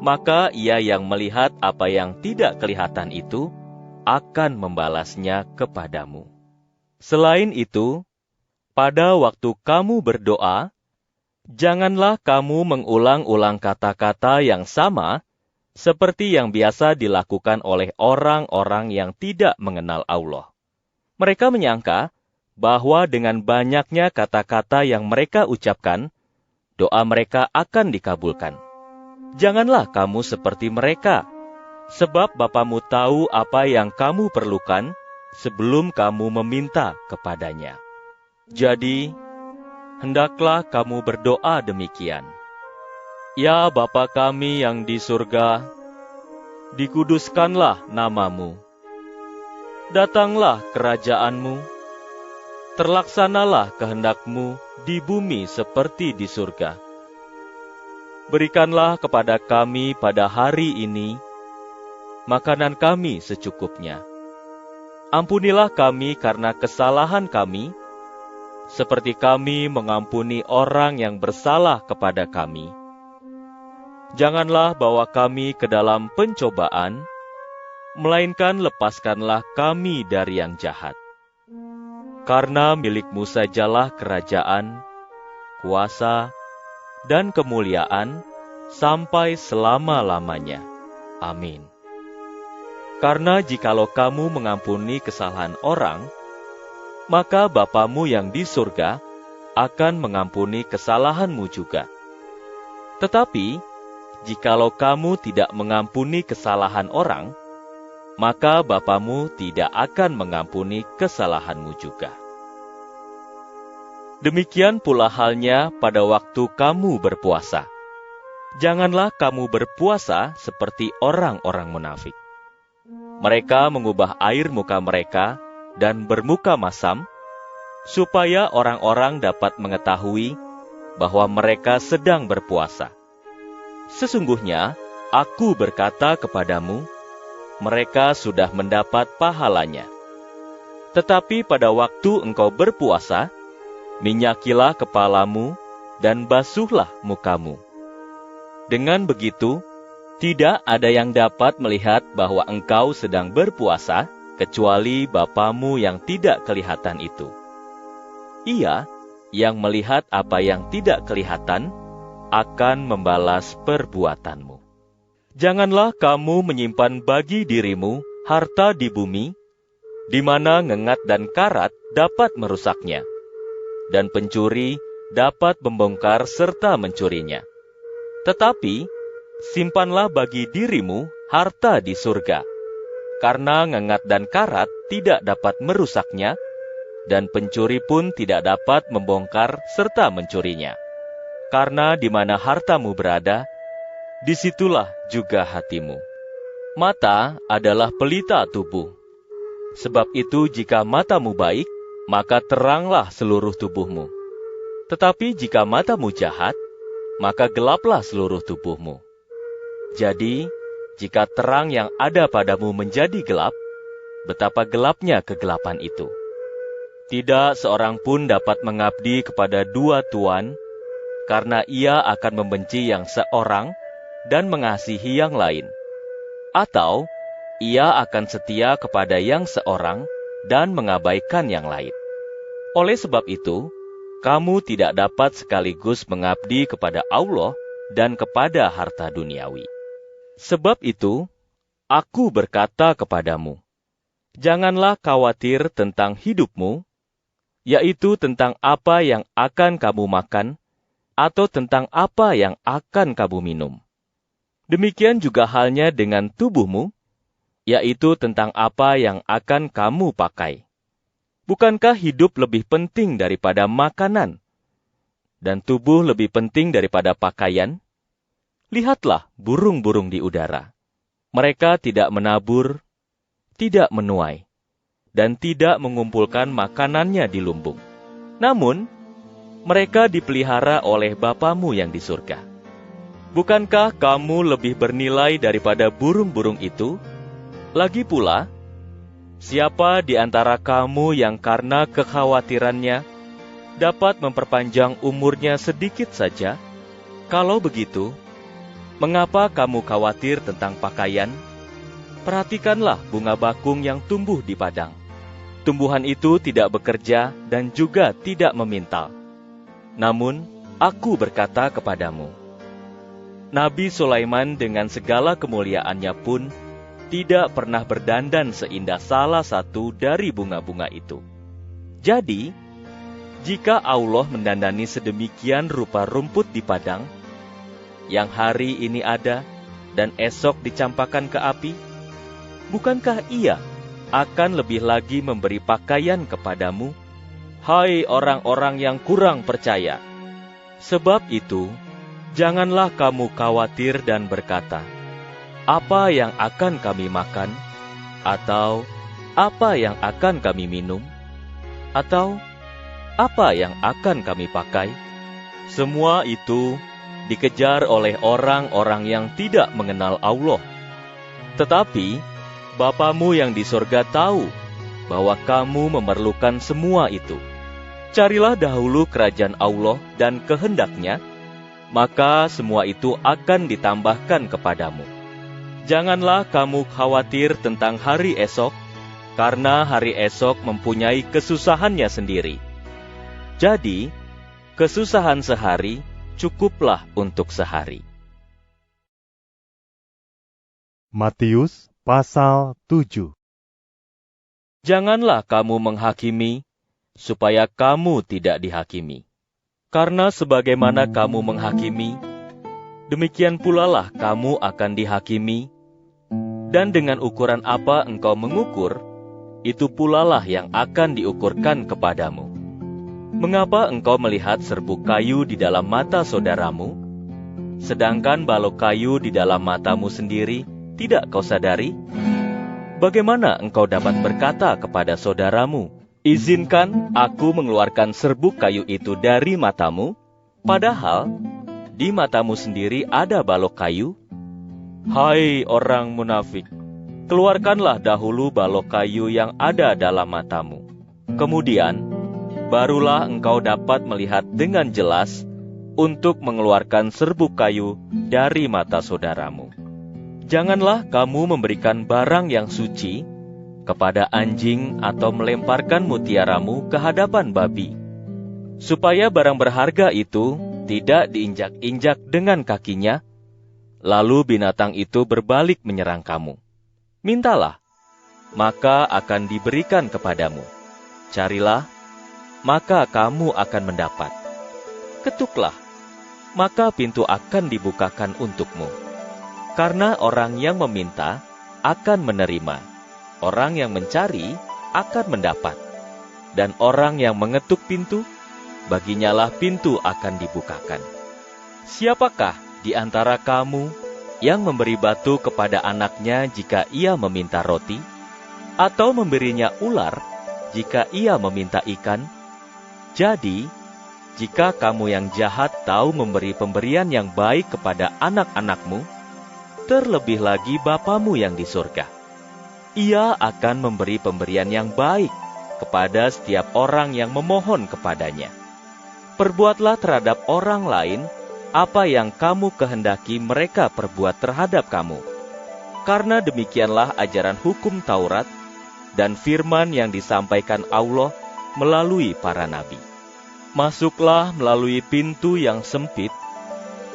maka Ia yang melihat apa yang tidak kelihatan itu akan membalasnya kepadamu. Selain itu, pada waktu kamu berdoa, janganlah kamu mengulang-ulang kata-kata yang sama seperti yang biasa dilakukan oleh orang-orang yang tidak mengenal Allah. Mereka menyangka bahwa dengan banyaknya kata-kata yang mereka ucapkan, doa mereka akan dikabulkan. Janganlah kamu seperti mereka, sebab Bapamu tahu apa yang kamu perlukan sebelum kamu meminta kepadanya. Jadi, hendaklah kamu berdoa demikian. Ya Bapa kami yang di surga, dikuduskanlah namamu. Datanglah kerajaan-Mu, terlaksanalah kehendak-Mu di bumi seperti di surga. Berikanlah kepada kami pada hari ini makanan kami secukupnya. Ampunilah kami karena kesalahan kami, seperti kami mengampuni orang yang bersalah kepada kami. Janganlah bawa kami ke dalam pencobaan, melainkan lepaskanlah kami dari yang jahat. Karena milik-Mu sajalah kerajaan, kuasa, dan kemuliaan sampai selama-lamanya. Amin. Karena jikalau kamu mengampuni kesalahan orang, maka Bapamu yang di surga akan mengampuni kesalahanmu juga. Tetapi, jikalau kamu tidak mengampuni kesalahan orang, maka Bapamu tidak akan mengampuni kesalahanmu juga. Demikian pula halnya pada waktu kamu berpuasa. Janganlah kamu berpuasa seperti orang-orang munafik. Mereka mengubah air muka mereka dan bermuka masam, supaya orang-orang dapat mengetahui bahwa mereka sedang berpuasa. Sesungguhnya, aku berkata kepadamu, mereka sudah mendapat pahalanya. Tetapi pada waktu engkau berpuasa, minyakilah kepalamu dan basuhlah mukamu. Dengan begitu, tidak ada yang dapat melihat bahwa engkau sedang berpuasa, kecuali Bapamu yang tidak kelihatan itu. Ia yang melihat apa yang tidak kelihatan akan membalas perbuatanmu. Janganlah kamu menyimpan bagi dirimu harta di bumi, di mana ngengat dan karat dapat merusaknya, dan pencuri dapat membongkar serta mencurinya. Tetapi, simpanlah bagi dirimu harta di surga, karena ngengat dan karat tidak dapat merusaknya, dan pencuri pun tidak dapat membongkar serta mencurinya. Karena di mana hartamu berada, disitulah juga hatimu. Mata adalah pelita tubuh. Sebab itu jika matamu baik, maka teranglah seluruh tubuhmu. Tetapi jika matamu jahat, maka gelaplah seluruh tubuhmu. Jadi, jika terang yang ada padamu menjadi gelap, betapa gelapnya kegelapan itu. Tidak seorang pun dapat mengabdi kepada dua tuan, karena ia akan membenci yang seorang dan mengasihi yang lain. Atau ia akan setia kepada yang seorang dan mengabaikan yang lain. Oleh sebab itu, kamu tidak dapat sekaligus mengabdi kepada Allah dan kepada harta duniawi. Sebab itu, aku berkata kepadamu, janganlah khawatir tentang hidupmu, yaitu tentang apa yang akan kamu makan, atau tentang apa yang akan kamu minum. Demikian juga halnya dengan tubuhmu, yaitu tentang apa yang akan kamu pakai. Bukankah hidup lebih penting daripada makanan, dan tubuh lebih penting daripada pakaian? Lihatlah burung-burung di udara. Mereka tidak menabur, tidak menuai, dan tidak mengumpulkan makanannya di lumbung. Namun, mereka dipelihara oleh Bapamu yang di surga. Bukankah kamu lebih bernilai daripada burung-burung itu? Lagi pula, siapa di antara kamu yang karena kekhawatirannya dapat memperpanjang umurnya sedikit saja? Kalau begitu, mengapa kamu khawatir tentang pakaian? Perhatikanlah bunga bakung yang tumbuh di padang. Tumbuhan itu tidak bekerja dan juga tidak memintal. Namun, aku berkata kepadamu, Nabi Sulaiman dengan segala kemuliaannya pun tidak pernah berdandan seindah salah satu dari bunga-bunga itu. Jadi, jika Allah mendandani sedemikian rupa rumput di padang, yang hari ini ada dan esok dicampakkan ke api, bukankah Ia akan lebih lagi memberi pakaian kepadamu, hai orang-orang yang kurang percaya? Sebab itu, janganlah kamu khawatir dan berkata, apa yang akan kami makan? Atau apa yang akan kami minum? Atau apa yang akan kami pakai? Semua itu dikejar oleh orang-orang yang tidak mengenal Allah. Tetapi Bapamu yang di sorga tahu bahwa kamu memerlukan semua itu. Carilah dahulu kerajaan Allah dan kehendak-Nya, maka semua itu akan ditambahkan kepadamu. Janganlah kamu khawatir tentang hari esok, karena hari esok mempunyai kesusahannya sendiri. Jadi, kesusahan sehari cukuplah untuk sehari. Matius pasal 7. Janganlah kamu menghakimi, supaya kamu tidak dihakimi. Karena sebagaimana kamu menghakimi, demikian pula lah kamu akan dihakimi, dan dengan ukuran apa engkau mengukur, itu pula lah yang akan diukurkan kepadamu. Mengapa engkau melihat serbuk kayu di dalam mata saudaramu, sedangkan balok kayu di dalam matamu sendiri tidak kau sadari? Bagaimana engkau dapat berkata kepada saudaramu, izinkan aku mengeluarkan serbuk kayu itu dari matamu, padahal di matamu sendiri ada balok kayu? Hai orang munafik, keluarkanlah dahulu balok kayu yang ada dalam matamu. Kemudian, barulah engkau dapat melihat dengan jelas untuk mengeluarkan serbuk kayu dari mata saudaramu. Janganlah kamu memberikan barang yang suci kepada anjing atau melemparkan mutiaramu ke hadapan babi, supaya barang berharga itu tidak diinjak-injak dengan kakinya, lalu binatang itu berbalik menyerang kamu. Mintalah, maka akan diberikan kepadamu. Carilah, maka kamu akan mendapat. Ketuklah, maka pintu akan dibukakan untukmu. Karena orang yang meminta akan menerima, orang yang mencari akan mendapat, dan orang yang mengetuk pintu, baginyalah pintu akan dibukakan. Siapakah di antara kamu yang memberi batu kepada anaknya jika ia meminta roti, atau memberinya ular jika ia meminta ikan? Jadi, jika kamu yang jahat tahu memberi pemberian yang baik kepada anak-anakmu, terlebih lagi Bapamu yang di surga. Ia akan memberi pemberian yang baik kepada setiap orang yang memohon kepadanya. Perbuatlah terhadap orang lain apa yang kamu kehendaki mereka perbuat terhadap kamu. Karena demikianlah ajaran hukum Taurat dan firman yang disampaikan Allah melalui para nabi. Masuklah melalui pintu yang sempit,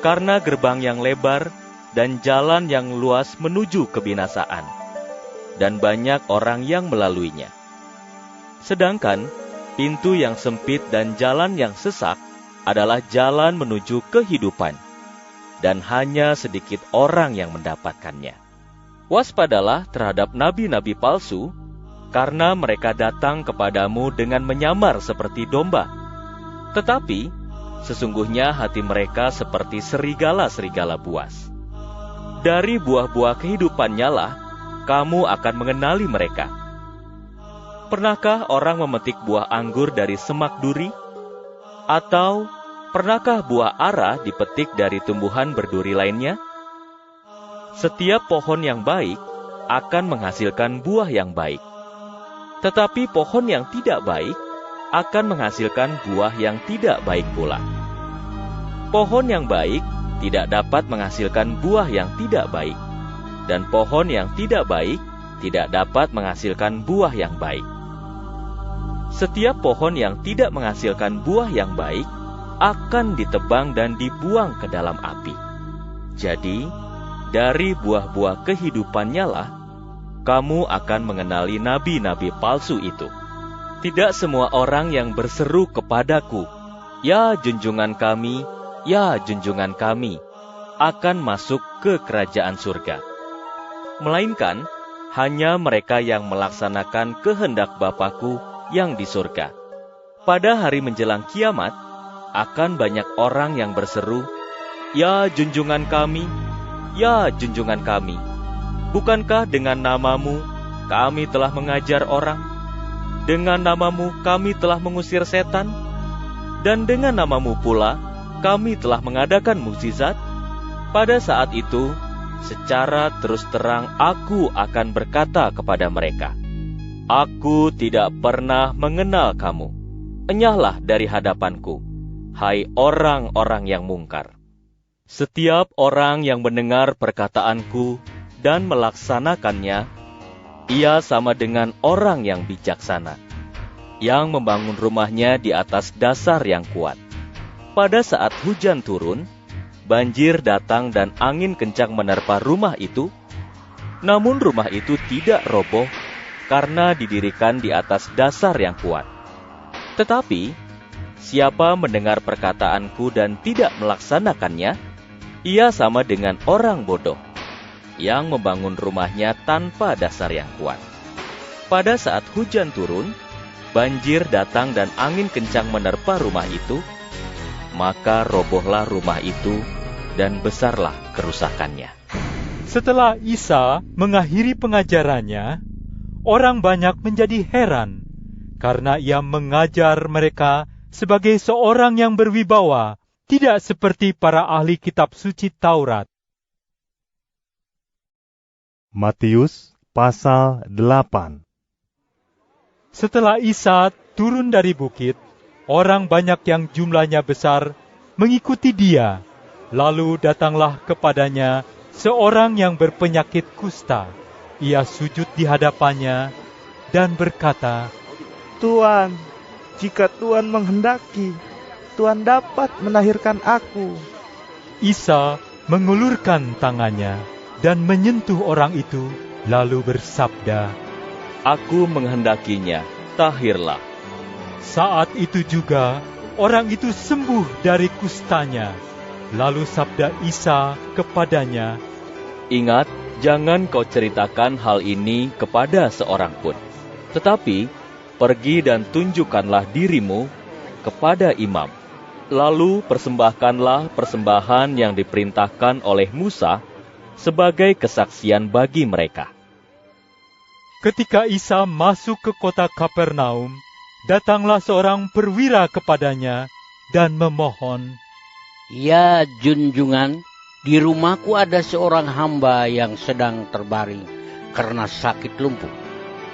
karena gerbang yang lebar dan jalan yang luas menuju kebinasaan, dan banyak orang yang melaluinya. Sedangkan pintu yang sempit dan jalan yang sesak adalah jalan menuju kehidupan, dan hanya sedikit orang yang mendapatkannya. Waspadalah terhadap nabi-nabi palsu, karena mereka datang kepadamu dengan menyamar seperti domba, tetapi sesungguhnya hati mereka seperti serigala-serigala buas. Dari buah-buah kehidupannya lah kamu akan mengenali mereka. Pernahkah orang memetik buah anggur dari semak duri? Atau pernahkah buah ara dipetik dari tumbuhan berduri lainnya? Setiap pohon yang baik akan menghasilkan buah yang baik, tetapi pohon yang tidak baik akan menghasilkan buah yang tidak baik pula. Pohon yang baik tidak dapat menghasilkan buah yang tidak baik, dan pohon yang tidak baik tidak dapat menghasilkan buah yang baik. Setiap pohon yang tidak menghasilkan buah yang baik akan ditebang dan dibuang ke dalam api. Jadi, dari buah-buah kehidupannya lah kamu akan mengenali nabi-nabi palsu itu. Tidak semua orang yang berseru kepadaku, "Ya junjungan kami, ya junjungan kami," akan masuk ke kerajaan surga. Melainkan, hanya mereka yang melaksanakan kehendak Bapa-Ku yang di surga. Pada hari menjelang kiamat, akan banyak orang yang berseru, "Ya junjungan kami, ya junjungan kami, bukankah dengan namamu kami telah mengajar orang? Dengan namamu kami telah mengusir setan? Dan dengan namamu pula kami telah mengadakan mukjizat?" Pada saat itu, secara terus terang aku akan berkata kepada mereka, "Aku tidak pernah mengenal kamu. Enyahlah dari hadapanku, hai orang-orang yang mungkar." Setiap orang yang mendengar perkataanku dan melaksanakannya, ia sama dengan orang yang bijaksana, yang membangun rumahnya di atas dasar yang kuat. Pada saat hujan turun, banjir datang dan angin kencang menerpa rumah itu, namun rumah itu tidak roboh karena didirikan di atas dasar yang kuat. Tetapi, siapa mendengar perkataanku dan tidak melaksanakannya, ia sama dengan orang bodoh, yang membangun rumahnya tanpa dasar yang kuat. Pada saat hujan turun, banjir datang dan angin kencang menerpa rumah itu, maka robohlah rumah itu dan besarlah kerusakannya. Setelah Isa mengakhiri pengajarannya, orang banyak menjadi heran karena ia mengajar mereka sebagai seorang yang berwibawa, tidak seperti para ahli kitab suci Taurat. Matius pasal 8. Setelah Isa turun dari bukit, orang banyak yang jumlahnya besar mengikuti dia. Lalu datanglah kepadanya seorang yang berpenyakit kusta. Ia sujud di hadapannya dan berkata, "Tuan, jika Tuan menghendaki, Tuan dapat melahirkan aku." Isa mengulurkan tangannya dan menyentuh orang itu, lalu bersabda, "Aku menghendakinya, tahirlah." Saat itu juga orang itu sembuh dari kustanya. Lalu sabda Isa kepadanya, "Ingat Jangan kau ceritakan hal ini kepada seorang pun. Tetapi, pergi dan tunjukkanlah dirimu kepada imam. Lalu persembahkanlah persembahan yang diperintahkan oleh Musa sebagai kesaksian bagi mereka. Ketika Isa masuk ke kota Kapernaum, datanglah seorang perwira kepadanya dan memohon, "Ya junjungan, di rumahku ada seorang hamba yang sedang terbaring karena sakit lumpuh.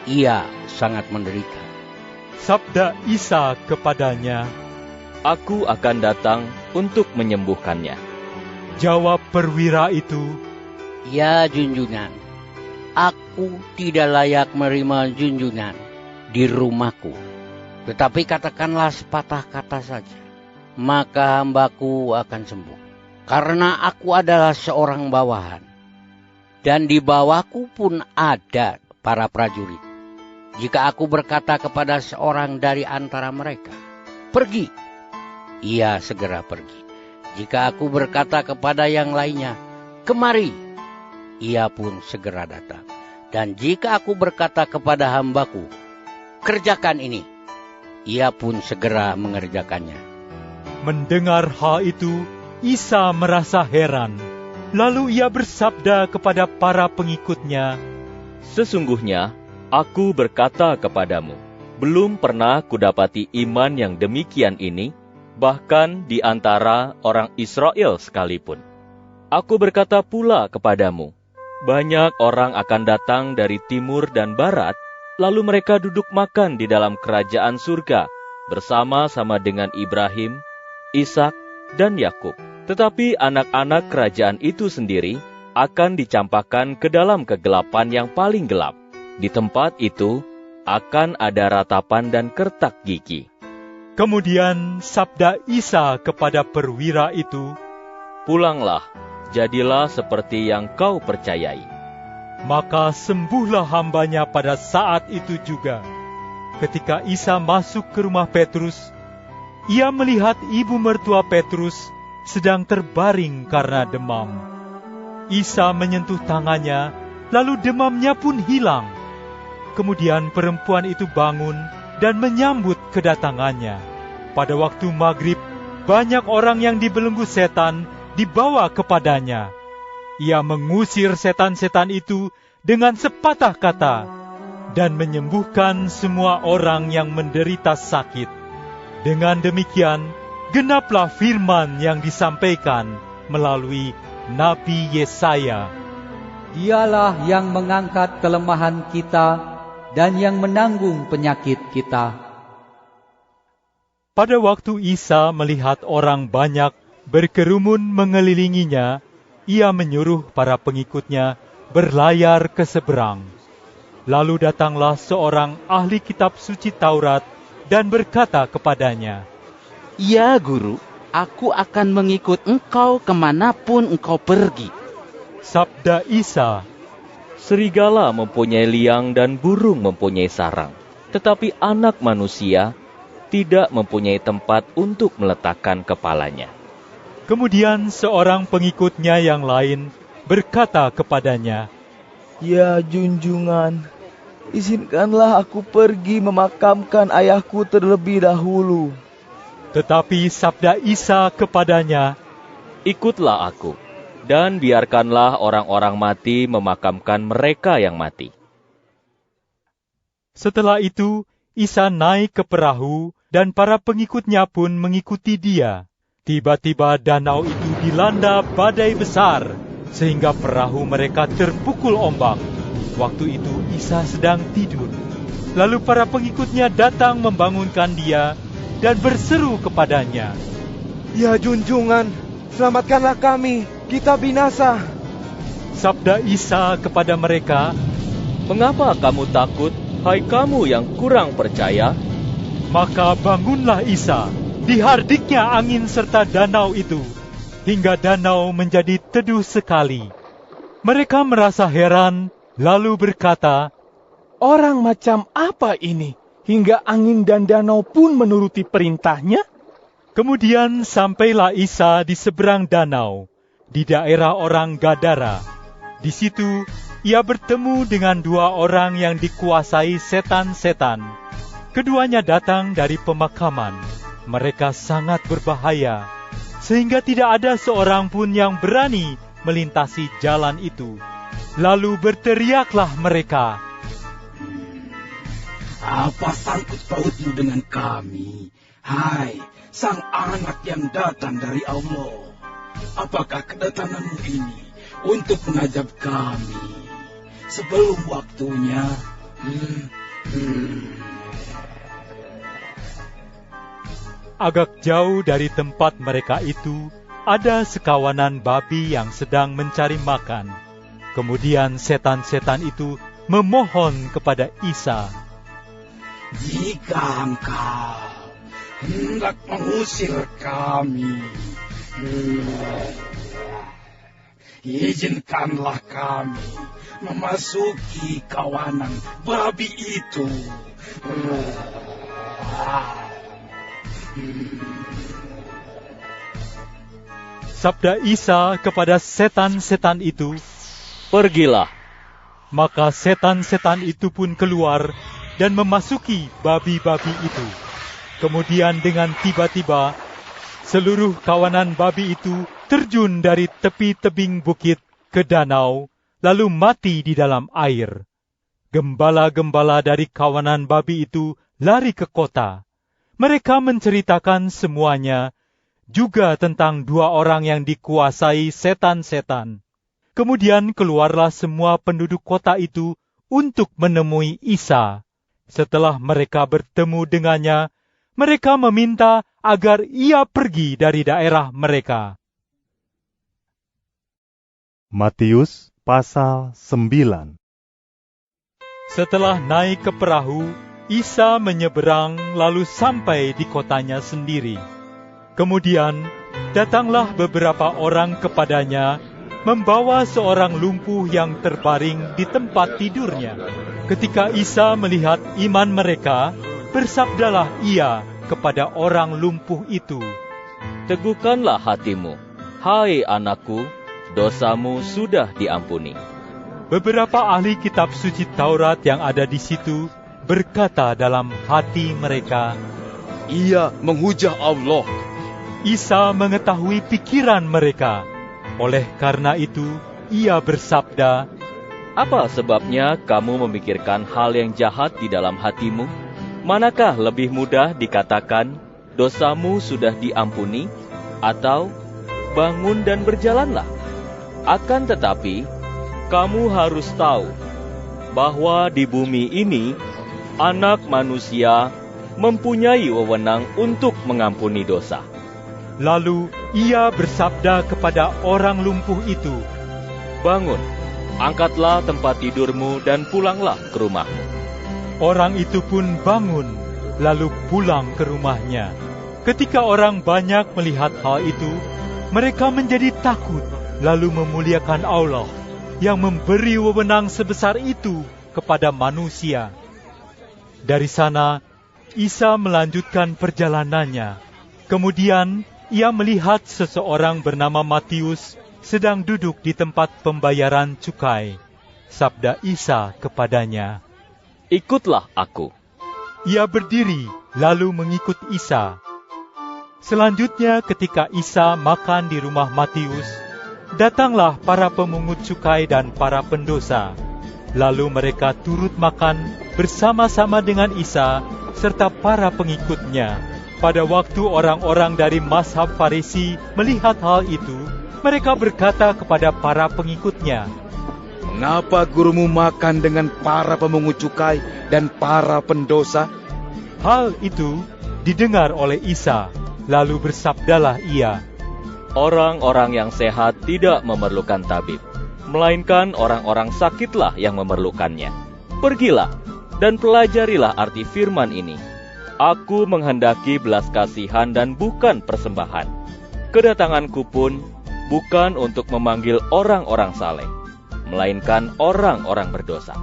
Ia sangat menderita." Sabda Isa kepadanya, "Aku akan datang untuk menyembuhkannya." Jawab perwira itu, "Ya junjungan, aku tidak layak menerima junjungan di rumahku. Tetapi katakanlah sepatah kata saja, maka hambaku akan sembuh. Karena aku adalah seorang bawahan, dan di bawahku pun ada para prajurit. Jika aku berkata kepada seorang dari antara mereka, 'Pergi,' ia segera pergi. Jika aku berkata kepada yang lainnya, 'Kemari,' ia pun segera datang. Dan jika aku berkata kepada hambaku, 'Kerjakan ini,' ia pun segera mengerjakannya." Mendengar hal itu, Isa merasa heran. Lalu ia bersabda kepada para pengikutnya, "Sesungguhnya, aku berkata kepadamu, belum pernah kudapati iman yang demikian ini, bahkan di antara orang Israel sekalipun. Aku berkata pula kepadamu, banyak orang akan datang dari timur dan barat, lalu mereka duduk makan di dalam kerajaan surga, bersama-sama dengan Ibrahim, Ishak, dan Yakub. Tetapi anak-anak kerajaan itu sendiri akan dicampakkan ke dalam kegelapan yang paling gelap. Di tempat itu akan ada ratapan dan kertak gigi." Kemudian sabda Isa kepada perwira itu, "Pulanglah, jadilah seperti yang kau percayai." Maka sembuhlah hambanya pada saat itu juga. Ketika Isa masuk ke rumah Petrus, ia melihat ibu mertua Petrus sedang terbaring karena demam. Isa menyentuh tangannya, lalu demamnya pun hilang. Kemudian perempuan itu bangun dan menyambut kedatangannya. Pada waktu maghrib, banyak orang yang dibelenggu setan dibawa kepadanya. Ia mengusir setan-setan itu dengan sepatah kata dan menyembuhkan semua orang yang menderita sakit. Dengan demikian, genaplah firman yang disampaikan melalui Nabi Yesaya. Dialah yang mengangkat kelemahan kita dan yang menanggung penyakit kita. Pada waktu Isa melihat orang banyak berkerumun mengelilinginya, ia menyuruh para pengikutnya berlayar ke seberang. Lalu datanglah seorang ahli kitab suci Taurat dan berkata kepadanya, "Ya guru, aku akan mengikut engkau kemanapun engkau pergi." Sabda Isa, "Serigala mempunyai liang dan burung mempunyai sarang, tetapi anak manusia tidak mempunyai tempat untuk meletakkan kepalanya." Kemudian seorang pengikutnya yang lain berkata kepadanya, "Ya junjungan, izinkanlah aku pergi memakamkan ayahku terlebih dahulu." Tetapi sabda Isa kepadanya, "Ikutlah aku, dan biarkanlah orang-orang mati memakamkan mereka yang mati." Setelah itu, Isa naik ke perahu, dan para pengikutnya pun mengikuti dia. Tiba-tiba danau itu dilanda badai besar, sehingga perahu mereka terpukul ombak. Waktu itu Isa sedang tidur. Lalu para pengikutnya datang membangunkan dia dan berseru kepadanya, "Ya junjungan, selamatkanlah kami, kita binasa." Sabda Isa kepada mereka, "Mengapa kamu takut, hai kamu yang kurang percaya?" Maka bangunlah Isa, dihardiknya angin serta danau itu, hingga danau menjadi teduh sekali. Mereka merasa heran, lalu berkata, "Orang macam apa ini, hingga angin dan danau pun menuruti perintahnya?" Kemudian sampailah Isa di seberang danau, di daerah orang Gadara. Di situ, ia bertemu dengan dua orang yang dikuasai setan-setan. Keduanya datang dari pemakaman. Mereka sangat berbahaya, sehingga tidak ada seorang pun yang berani melintasi jalan itu. Lalu berteriaklah mereka, "Apa sangkut pautmu dengan kami? Hai, sang anak yang datang dari Allah. Apakah kedatanganmu ini untuk mengajak kami sebelum waktunya?" Agak jauh dari tempat mereka itu, ada sekawanan babi yang sedang mencari makan. Kemudian setan-setan itu memohon kepada Isa, "Jika engkau hendak mengusir kami, izinkanlah kami memasuki kawanan babi itu." Sabda Isa kepada setan-setan itu, "Pergilah." Maka setan-setan itu pun keluar dan memasuki babi-babi itu. Kemudian dengan tiba-tiba, seluruh kawanan babi itu terjun dari tepi tebing bukit ke danau, lalu mati di dalam air. Gembala-gembala dari kawanan babi itu lari ke kota. Mereka menceritakan semuanya, juga tentang dua orang yang dikuasai setan-setan. Kemudian keluarlah semua penduduk kota itu untuk menemui Isa. Setelah mereka bertemu dengannya, mereka meminta agar ia pergi dari daerah mereka. Matius pasal 9. Setelah naik ke perahu, Isa menyeberang lalu sampai di kotanya sendiri. Kemudian datanglah beberapa orang kepadanya, membawa seorang lumpuh yang terbaring di tempat tidurnya. Ketika Isa melihat iman mereka, bersabdalah ia kepada orang lumpuh itu, "Teguhkanlah hatimu, hai anakku, dosamu sudah diampuni." Beberapa ahli kitab suci Taurat yang ada di situ berkata dalam hati mereka, "Ia menghujah Allah." Isa mengetahui pikiran mereka. Oleh karena itu, ia bersabda, "Apa sebabnya kamu memikirkan hal yang jahat di dalam hatimu? Manakah lebih mudah dikatakan, dosamu sudah diampuni, atau bangun dan berjalanlah? Akan tetapi, kamu harus tahu bahwa di bumi ini, Anak Manusia mempunyai wewenang untuk mengampuni dosa." Lalu ia bersabda kepada orang lumpuh itu, "Bangun, angkatlah tempat tidurmu dan pulanglah ke rumahmu." Orang itu pun bangun, lalu pulang ke rumahnya. Ketika orang banyak melihat hal itu, mereka menjadi takut, lalu memuliakan Allah yang memberi wewenang sebesar itu kepada manusia. Dari sana, Isa melanjutkan perjalanannya. Kemudian, ia melihat seseorang bernama Matius sedang duduk di tempat pembayaran cukai. Sabda Isa kepadanya, "Ikutlah aku." Ia berdiri lalu mengikut Isa. Selanjutnya ketika Isa makan di rumah Matius, datanglah para pemungut cukai dan para pendosa. Lalu mereka turut makan bersama-sama dengan Isa serta para pengikutnya. Pada waktu orang-orang dari mazhab Farisi melihat hal itu, mereka berkata kepada para pengikutnya, "Mengapa gurumu makan dengan para pemungut cukai dan para pendosa?" Hal itu didengar oleh Isa, lalu bersabdalah ia, "Orang-orang yang sehat tidak memerlukan tabib, melainkan orang-orang sakitlah yang memerlukannya. Pergilah dan pelajarilah arti firman ini. Aku menghendaki belas kasihan dan bukan persembahan. Kedatanganku pun bukan untuk memanggil orang-orang saleh, melainkan orang-orang berdosa."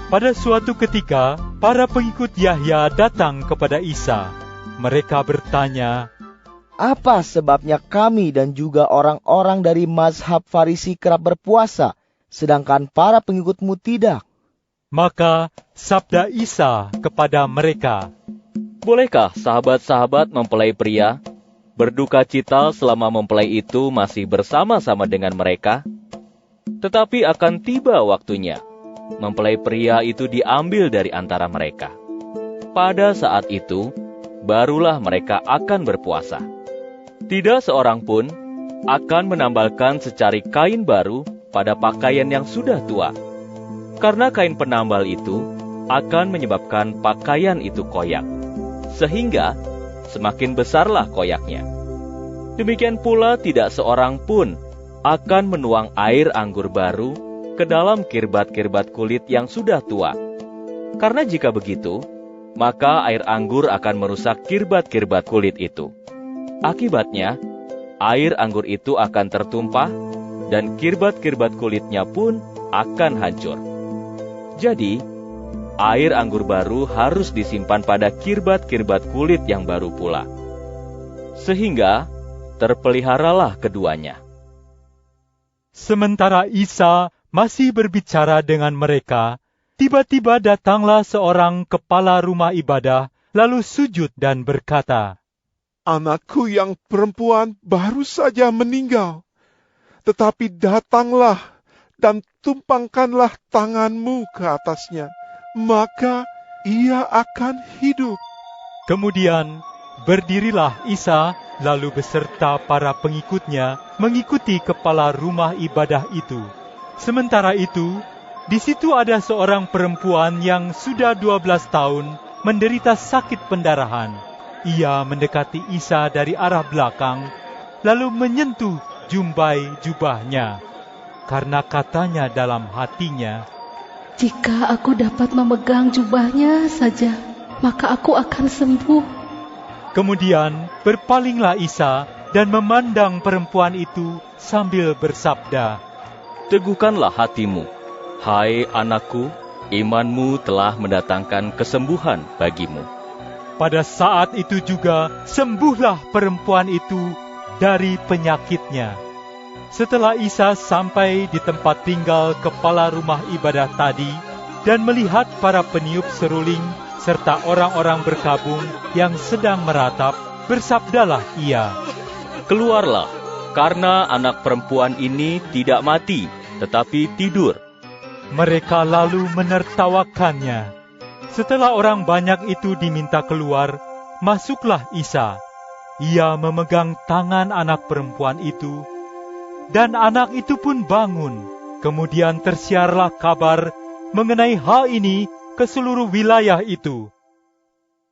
Pada suatu ketika, para pengikut Yahya datang kepada Isa. Mereka bertanya, "Apa sebabnya kami dan juga orang-orang dari mazhab Farisi kerap berpuasa, sedangkan para pengikutmu tidak. Maka sabda Isa kepada mereka, Bolehkah sahabat-sahabat mempelai pria berduka cita selama mempelai itu masih bersama-sama dengan mereka? Tetapi akan tiba waktunya, mempelai pria itu diambil dari antara mereka. Pada saat itu, barulah mereka akan berpuasa. Tidak seorang pun akan menambalkan secari kain baru pada pakaian yang sudah tua. Karena kain penambal itu akan menyebabkan pakaian itu koyak, sehingga semakin besarlah koyaknya. Demikian pula tidak seorang pun akan menuang air anggur baru ke dalam kirbat-kirbat kulit yang sudah tua. Karena jika begitu, maka air anggur akan merusak kirbat-kirbat kulit itu. Akibatnya, air anggur itu akan tertumpah dan kirbat-kirbat kulitnya pun akan hancur. Jadi, air anggur baru harus disimpan pada kirbat-kirbat kulit yang baru pula. Sehingga terpeliharalah keduanya. Sementara Isa masih berbicara dengan mereka, tiba-tiba datanglah seorang kepala rumah ibadah, lalu sujud dan berkata, Anakku yang perempuan baru saja meninggal, tetapi datanglah dan tumpangkanlah tanganmu ke atasnya, maka ia akan hidup. Kemudian berdirilah Isa, lalu beserta para pengikutnya mengikuti kepala rumah ibadah itu. Sementara itu, di situ ada seorang perempuan yang sudah 12 tahun menderita sakit pendarahan. Ia mendekati Isa dari arah belakang, lalu menyentuh jumbai jubahnya. Karena katanya dalam hatinya, jika aku dapat memegang jubahnya saja, maka aku akan sembuh. Kemudian berpalinglah Isa dan memandang perempuan itu sambil bersabda, Teguhkanlah hatimu, hai anakku, imanmu telah mendatangkan kesembuhan bagimu. Pada saat itu juga sembuhlah perempuan itu dari penyakitnya. Setelah Isa sampai di tempat tinggal kepala rumah ibadah tadi dan melihat para peniup seruling serta orang-orang berkabung yang sedang meratap, bersabdalah ia, Keluarlah, karena anak perempuan ini tidak mati, tetapi tidur. Mereka lalu menertawakannya. Setelah orang banyak itu diminta keluar, masuklah Isa. Ia memegang tangan anak perempuan itu, dan anak itu pun bangun. Kemudian tersiarlah kabar mengenai hal ini ke seluruh wilayah itu.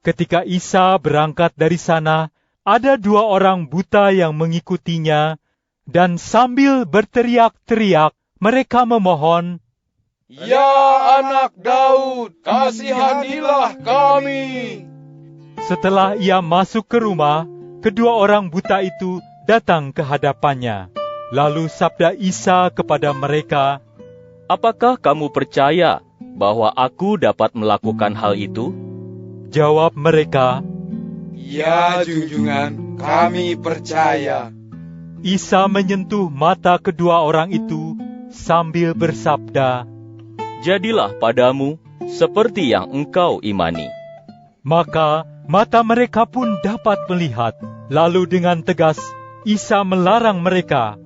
Ketika Isa berangkat dari sana, ada 2 orang buta yang mengikutinya, dan sambil berteriak-teriak, mereka memohon, Ya anak Daud, kasihanilah kami. Setelah ia masuk ke rumah, kedua orang buta itu datang ke hadapannya. Lalu sabda Isa kepada mereka, Apakah kamu percaya bahwa aku dapat melakukan hal itu? Jawab mereka, Ya junjungan, kami percaya. Isa menyentuh mata kedua orang itu sambil bersabda, Jadilah padamu seperti yang engkau imani. Maka mata mereka pun dapat melihat. Lalu dengan tegas Isa melarang mereka,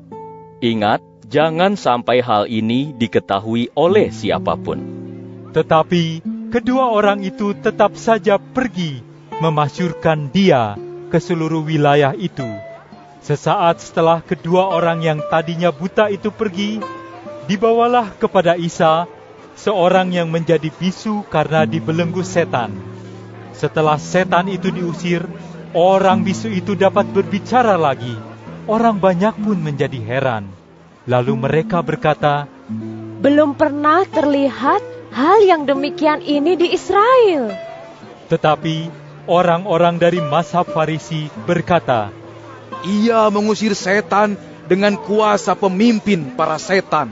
Ingat, jangan sampai hal ini diketahui oleh siapapun. Tetapi kedua orang itu tetap saja pergi memasyurkan dia ke seluruh wilayah itu. Sesaat setelah kedua orang yang tadinya buta itu pergi, dibawalah kepada Isa seorang yang menjadi bisu karena dibelenggu setan. Setelah setan itu diusir, orang bisu itu dapat berbicara lagi. Orang banyak pun menjadi heran. Lalu mereka berkata, Belum pernah terlihat hal yang demikian ini di Israel. Tetapi orang-orang dari mazhab Farisi berkata, Ia mengusir setan dengan kuasa pemimpin para setan.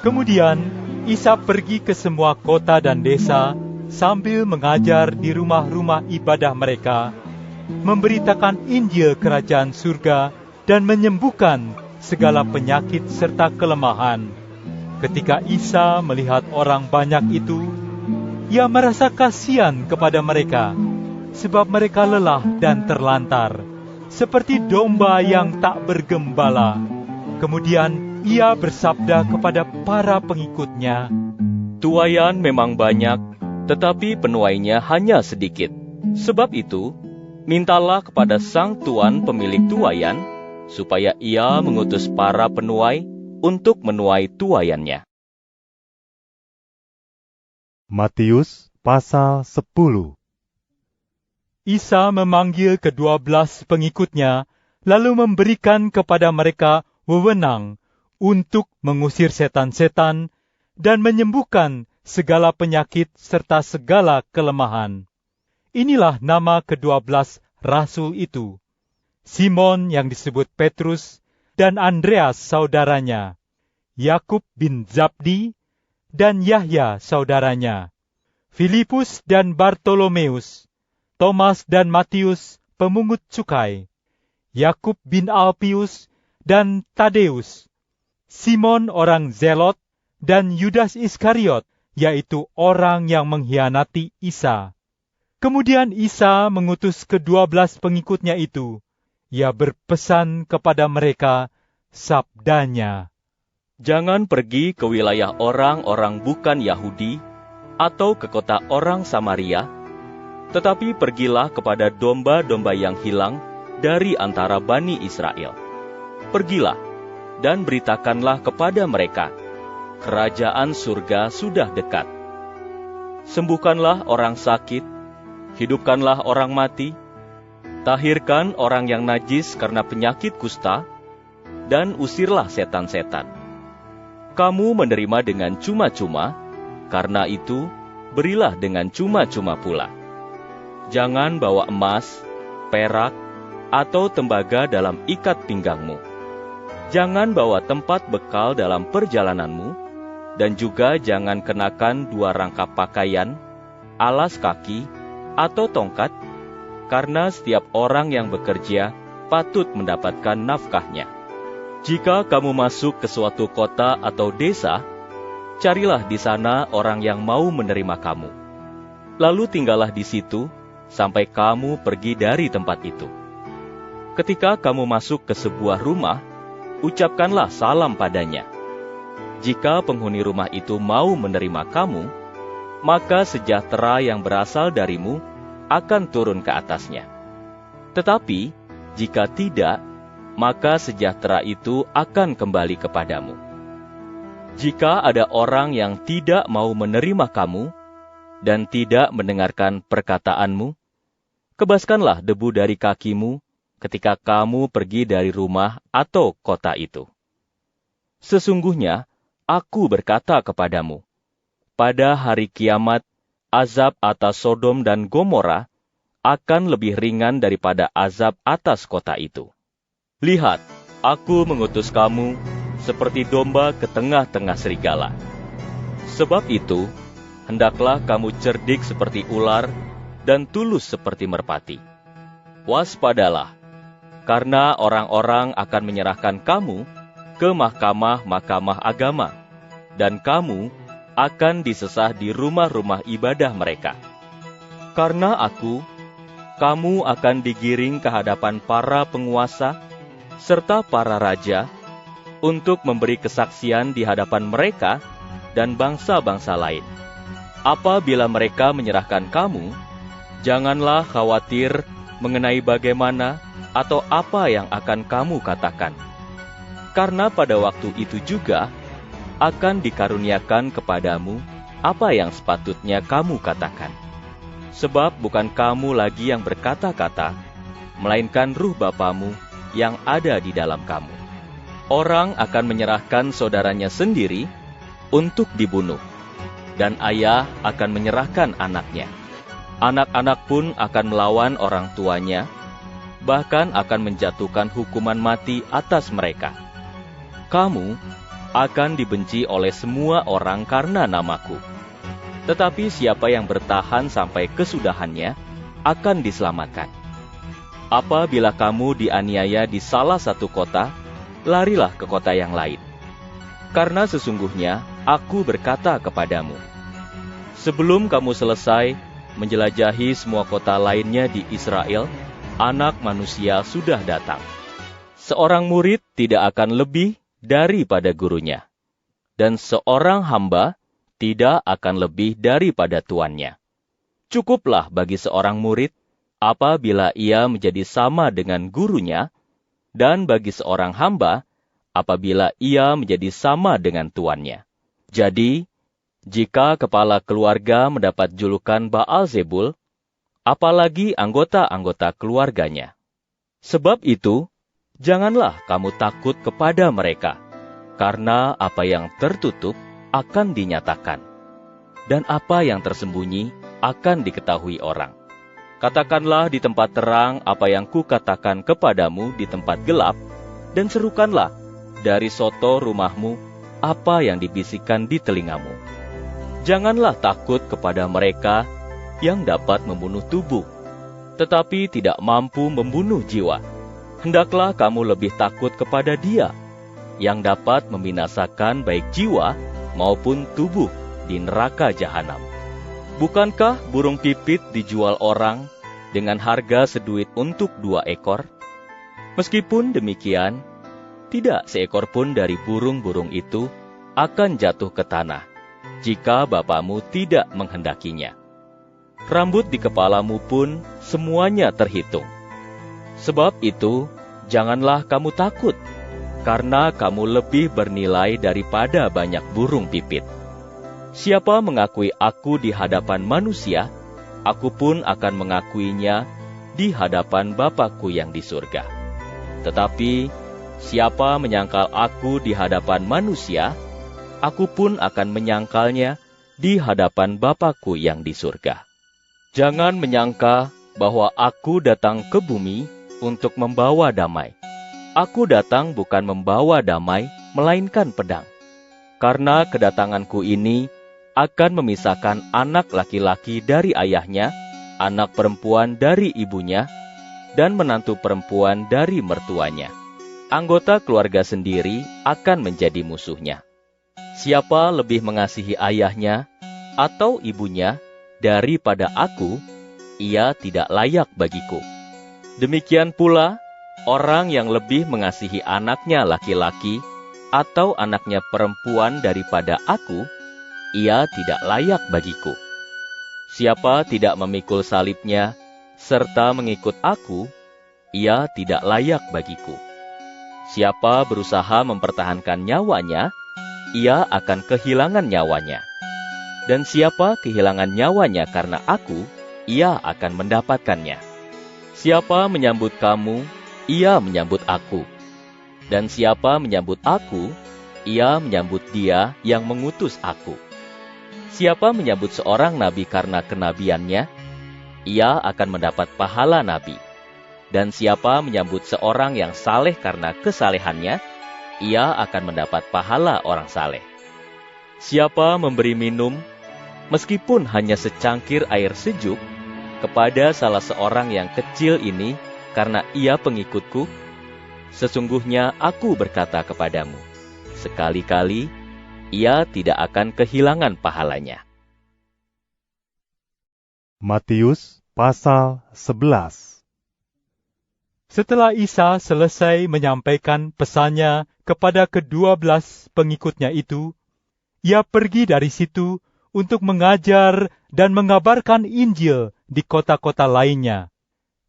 Kemudian Isa pergi ke semua kota dan desa sambil mengajar di rumah-rumah ibadah mereka, memberitakan Injil Kerajaan Surga dan menyembuhkan segala penyakit serta kelemahan. Ketika Isa melihat orang banyak itu, ia merasa kasihan kepada mereka, sebab mereka lelah dan terlantar, seperti domba yang tak bergembala. Kemudian ia bersabda kepada para pengikutnya, "Tuaian memang banyak, tetapi penuainya hanya sedikit. Sebab itu, mintalah kepada sang tuan pemilik tuaian, supaya ia mengutus para penuai untuk menuai tuaiannya." Matius pasal 10. Isa memanggil ke-12 pengikutnya, lalu memberikan kepada mereka wewenang untuk mengusir setan-setan dan menyembuhkan segala penyakit serta segala kelemahan. Inilah nama ke-12 rasul itu: Simon yang disebut Petrus dan Andreas saudaranya, Yakub bin Zabdi dan Yahya saudaranya, Filipus dan Bartolomeus, Thomas dan Matius pemungut cukai, Yakub bin Alpius dan Tadeus, Simon orang Zelot, dan Yudas Iskariot, yaitu orang yang mengkhianati Isa. Kemudian Isa mengutus ke-12 pengikutnya itu. Ia berpesan kepada mereka sabdanya, "Jangan pergi ke wilayah orang-orang bukan Yahudi atau ke kota orang Samaria, tetapi pergilah kepada domba-domba yang hilang dari antara Bani Israel. Pergilah dan beritakanlah kepada mereka, kerajaan surga sudah dekat. Sembuhkanlah orang sakit, hidupkanlah orang mati, tahirkan orang yang najis karena penyakit kusta, dan usirlah setan-setan. Kamu menerima dengan cuma-cuma, karena itu berilah dengan cuma-cuma pula. Jangan bawa emas, perak, atau tembaga dalam ikat pinggangmu. Jangan bawa tempat bekal dalam perjalananmu, dan juga jangan kenakan 2 rangkap pakaian, alas kaki, atau tongkat, karena setiap orang yang bekerja patut mendapatkan nafkahnya. Jika kamu masuk ke suatu kota atau desa, carilah di sana orang yang mau menerima kamu. Lalu tinggallah di situ sampai kamu pergi dari tempat itu. Ketika kamu masuk ke sebuah rumah, ucapkanlah salam padanya. Jika penghuni rumah itu mau menerima kamu, maka sejahtera yang berasal darimu akan turun ke atasnya. Tetapi jika tidak, maka sejahtera itu akan kembali kepadamu. Jika ada orang yang tidak mau menerima kamu dan tidak mendengarkan perkataanmu, kebaskanlah debu dari kakimu ketika kamu pergi dari rumah atau kota itu. Sesungguhnya, aku berkata kepadamu, pada hari kiamat, azab atas Sodom dan Gomora akan lebih ringan daripada azab atas kota itu. Lihat, aku mengutus kamu seperti domba ke tengah-tengah serigala. Sebab itu, hendaklah kamu cerdik seperti ular dan tulus seperti merpati. Waspadalah, karena orang-orang akan menyerahkan kamu ke mahkamah-mahkamah agama, dan kamu akan disesah di rumah-rumah ibadah mereka. Karena aku, kamu akan digiring ke hadapan para penguasa serta para raja untuk memberi kesaksian di hadapan mereka dan bangsa-bangsa lain. Apabila mereka menyerahkan kamu, janganlah khawatir mengenai bagaimana atau apa yang akan kamu katakan. Karena pada waktu itu juga akan dikaruniakan kepadamu apa yang sepatutnya kamu katakan. Sebab bukan kamu lagi yang berkata-kata, melainkan Ruh Bapamu yang ada di dalam kamu. Orang akan menyerahkan saudaranya sendiri untuk dibunuh, dan ayah akan menyerahkan anaknya. Anak-anak pun akan melawan orang tuanya, bahkan akan menjatuhkan hukuman mati atas mereka. Kamu akan dibenci oleh semua orang karena namaku. Tetapi siapa yang bertahan sampai kesudahannya akan diselamatkan. Apabila kamu dianiaya di salah satu kota, larilah ke kota yang lain. Karena sesungguhnya aku berkata kepadamu, sebelum kamu selesai menjelajahi semua kota lainnya di Israel, Anak Manusia sudah datang. Seorang murid tidak akan lebih daripada gurunya, dan seorang hamba tidak akan lebih daripada tuannya. Cukuplah bagi seorang murid apabila ia menjadi sama dengan gurunya, dan bagi seorang hamba apabila ia menjadi sama dengan tuannya. Jadi, jika kepala keluarga mendapat julukan Baal-Zebul, apalagi anggota-anggota keluarganya. Sebab itu, janganlah kamu takut kepada mereka, karena apa yang tertutup akan dinyatakan, dan apa yang tersembunyi akan diketahui orang. Katakanlah di tempat terang apa yang kukatakan kepadamu di tempat gelap, dan serukanlah dari soto rumahmu apa yang dibisikkan di telingamu. Janganlah takut kepada mereka yang dapat membunuh tubuh, tetapi tidak mampu membunuh jiwa. Hendaklah kamu lebih takut kepada Dia yang dapat membinasakan baik jiwa maupun tubuh di neraka jahanam. Bukankah burung pipit dijual orang dengan harga seduit untuk 2 ekor? Meskipun demikian, tidak seekor pun dari burung-burung itu akan jatuh ke tanah, jika Bapamu tidak menghendakinya. Rambut di kepalamu pun semuanya terhitung. Sebab itu, janganlah kamu takut, karena kamu lebih bernilai daripada banyak burung pipit. Siapa mengakui aku di hadapan manusia, aku pun akan mengakuinya di hadapan Bapa-Ku yang di surga. Tetapi, siapa menyangkal aku di hadapan manusia, aku pun akan menyangkalnya di hadapan Bapa-Ku yang di surga. Jangan menyangka bahwa aku datang ke bumi untuk membawa damai. Aku datang bukan membawa damai, melainkan pedang. Karena kedatanganku ini akan memisahkan anak laki-laki dari ayahnya, anak perempuan dari ibunya, dan menantu perempuan dari mertuanya. Anggota keluarga sendiri akan menjadi musuhnya. Siapa lebih mengasihi ayahnya atau ibunya daripada aku, ia tidak layak bagiku. Demikian pula, orang yang lebih mengasihi anaknya laki-laki atau anaknya perempuan daripada aku, ia tidak layak bagiku. Siapa tidak memikul salibnya serta mengikut aku, ia tidak layak bagiku. Siapa berusaha mempertahankan nyawanya, ia akan kehilangan nyawanya. Dan siapa kehilangan nyawanya karena aku, ia akan mendapatkannya. Siapa menyambut kamu, ia menyambut aku. Dan siapa menyambut aku, ia menyambut Dia yang mengutus aku. Siapa menyambut seorang nabi karena kenabiannya, ia akan mendapat pahala nabi. Dan siapa menyambut seorang yang saleh karena kesalehannya, ia akan mendapat pahala orang saleh. Siapa memberi minum, meskipun hanya secangkir air sejuk, kepada salah seorang yang kecil ini karena ia pengikutku, sesungguhnya aku berkata kepadamu, sekali-kali ia tidak akan kehilangan pahalanya. Matius pasal 11. Setelah Isa selesai menyampaikan pesannya kepada ke-12 pengikutnya itu, ia pergi dari situ untuk mengajar dan mengabarkan Injil di kota-kota lainnya.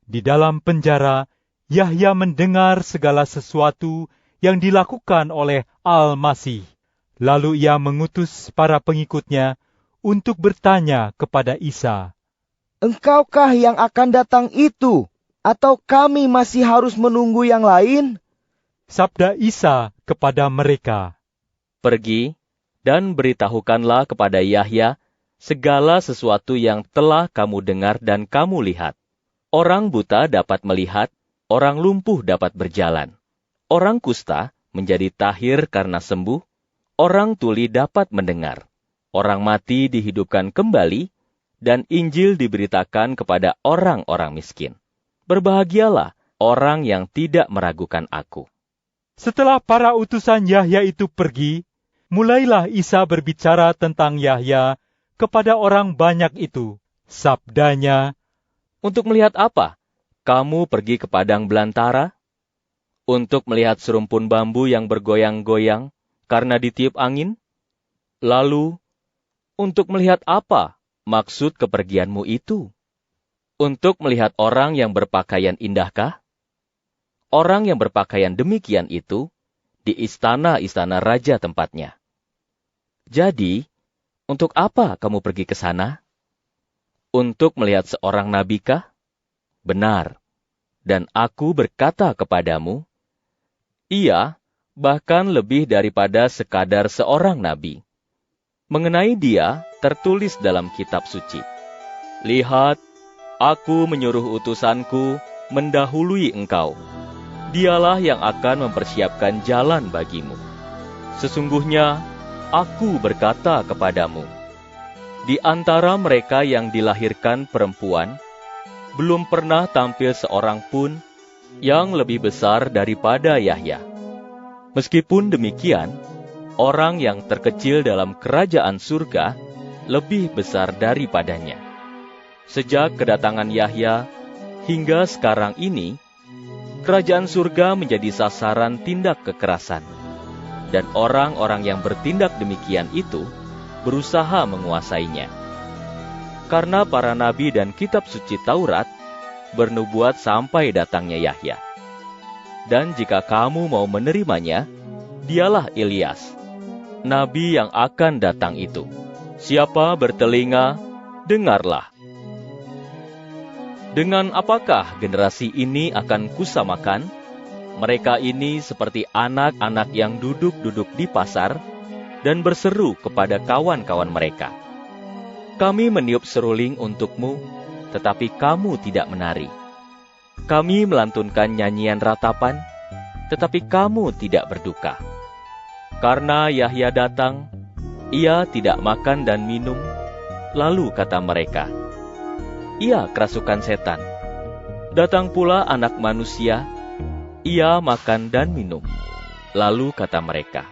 Di dalam penjara, Yahya mendengar segala sesuatu yang dilakukan oleh Al-Masih. Lalu ia mengutus para pengikutnya untuk bertanya kepada Isa, "Engkaukah yang akan datang itu, atau kami masih harus menunggu yang lain?" Sabda Isa kepada mereka, "Pergi dan beritahukanlah kepada Yahya segala sesuatu yang telah kamu dengar dan kamu lihat. Orang buta dapat melihat, orang lumpuh dapat berjalan, orang kusta menjadi tahir karena sembuh, orang tuli dapat mendengar, orang mati dihidupkan kembali, dan Injil diberitakan kepada orang-orang miskin. Berbahagialah orang yang tidak meragukan aku." Setelah para utusan Yahya itu pergi, mulailah Isa berbicara tentang Yahya kepada orang banyak itu. Sabdanya, "Untuk melihat apa? Kamu pergi ke padang belantara? Untuk melihat serumpun bambu yang bergoyang-goyang karena ditiup angin? Lalu, untuk melihat apa maksud kepergianmu itu? Untuk melihat orang yang berpakaian indahkah? Orang yang berpakaian demikian itu di istana-istana raja tempatnya. Jadi, untuk apa kamu pergi ke sana? Untuk melihat seorang nabikah? Benar, dan aku berkata kepadamu, ia bahkan lebih daripada sekadar seorang nabi. Mengenai dia tertulis dalam kitab suci, lihat, aku menyuruh utusanku mendahului engkau. Dialah yang akan mempersiapkan jalan bagimu. Sesungguhnya, aku berkata kepadamu, di antara mereka yang dilahirkan perempuan, belum pernah tampil seorang pun yang lebih besar daripada Yahya. Meskipun demikian, orang yang terkecil dalam kerajaan surga lebih besar daripadanya. Sejak kedatangan Yahya hingga sekarang ini, kerajaan surga menjadi sasaran tindak kekerasan, dan orang-orang yang bertindak demikian itu berusaha menguasainya. Karena para nabi dan kitab suci Taurat bernubuat sampai datangnya Yahya. Dan jika kamu mau menerimanya, dialah Ilyas, nabi yang akan datang itu. Siapa bertelinga, dengarlah. Dengan apakah generasi ini akan kusamakan? Mereka ini seperti anak-anak yang duduk-duduk di pasar dan berseru kepada kawan-kawan mereka. Kami meniup seruling untukmu, tetapi kamu tidak menari. Kami melantunkan nyanyian ratapan, tetapi kamu tidak berduka. Karena Yahya datang, ia tidak makan dan minum, lalu kata mereka, ia kerasukan setan. Datang pula Anak Manusia, ia makan dan minum. Lalu kata mereka,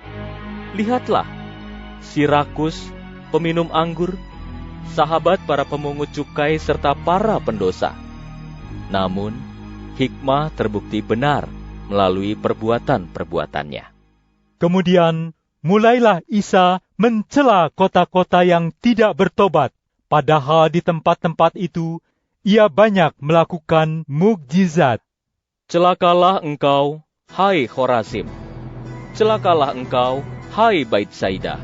lihatlah, si rakus, peminum anggur, sahabat para pemungut cukai serta para pendosa. Namun, hikmah terbukti benar melalui perbuatan-perbuatannya. Kemudian, mulailah Isa mencela kota-kota yang tidak bertobat. Padahal di tempat-tempat itu, ia banyak melakukan mukjizat. Celakalah engkau, hai Khorazim. Celakalah engkau, hai Baitsaida.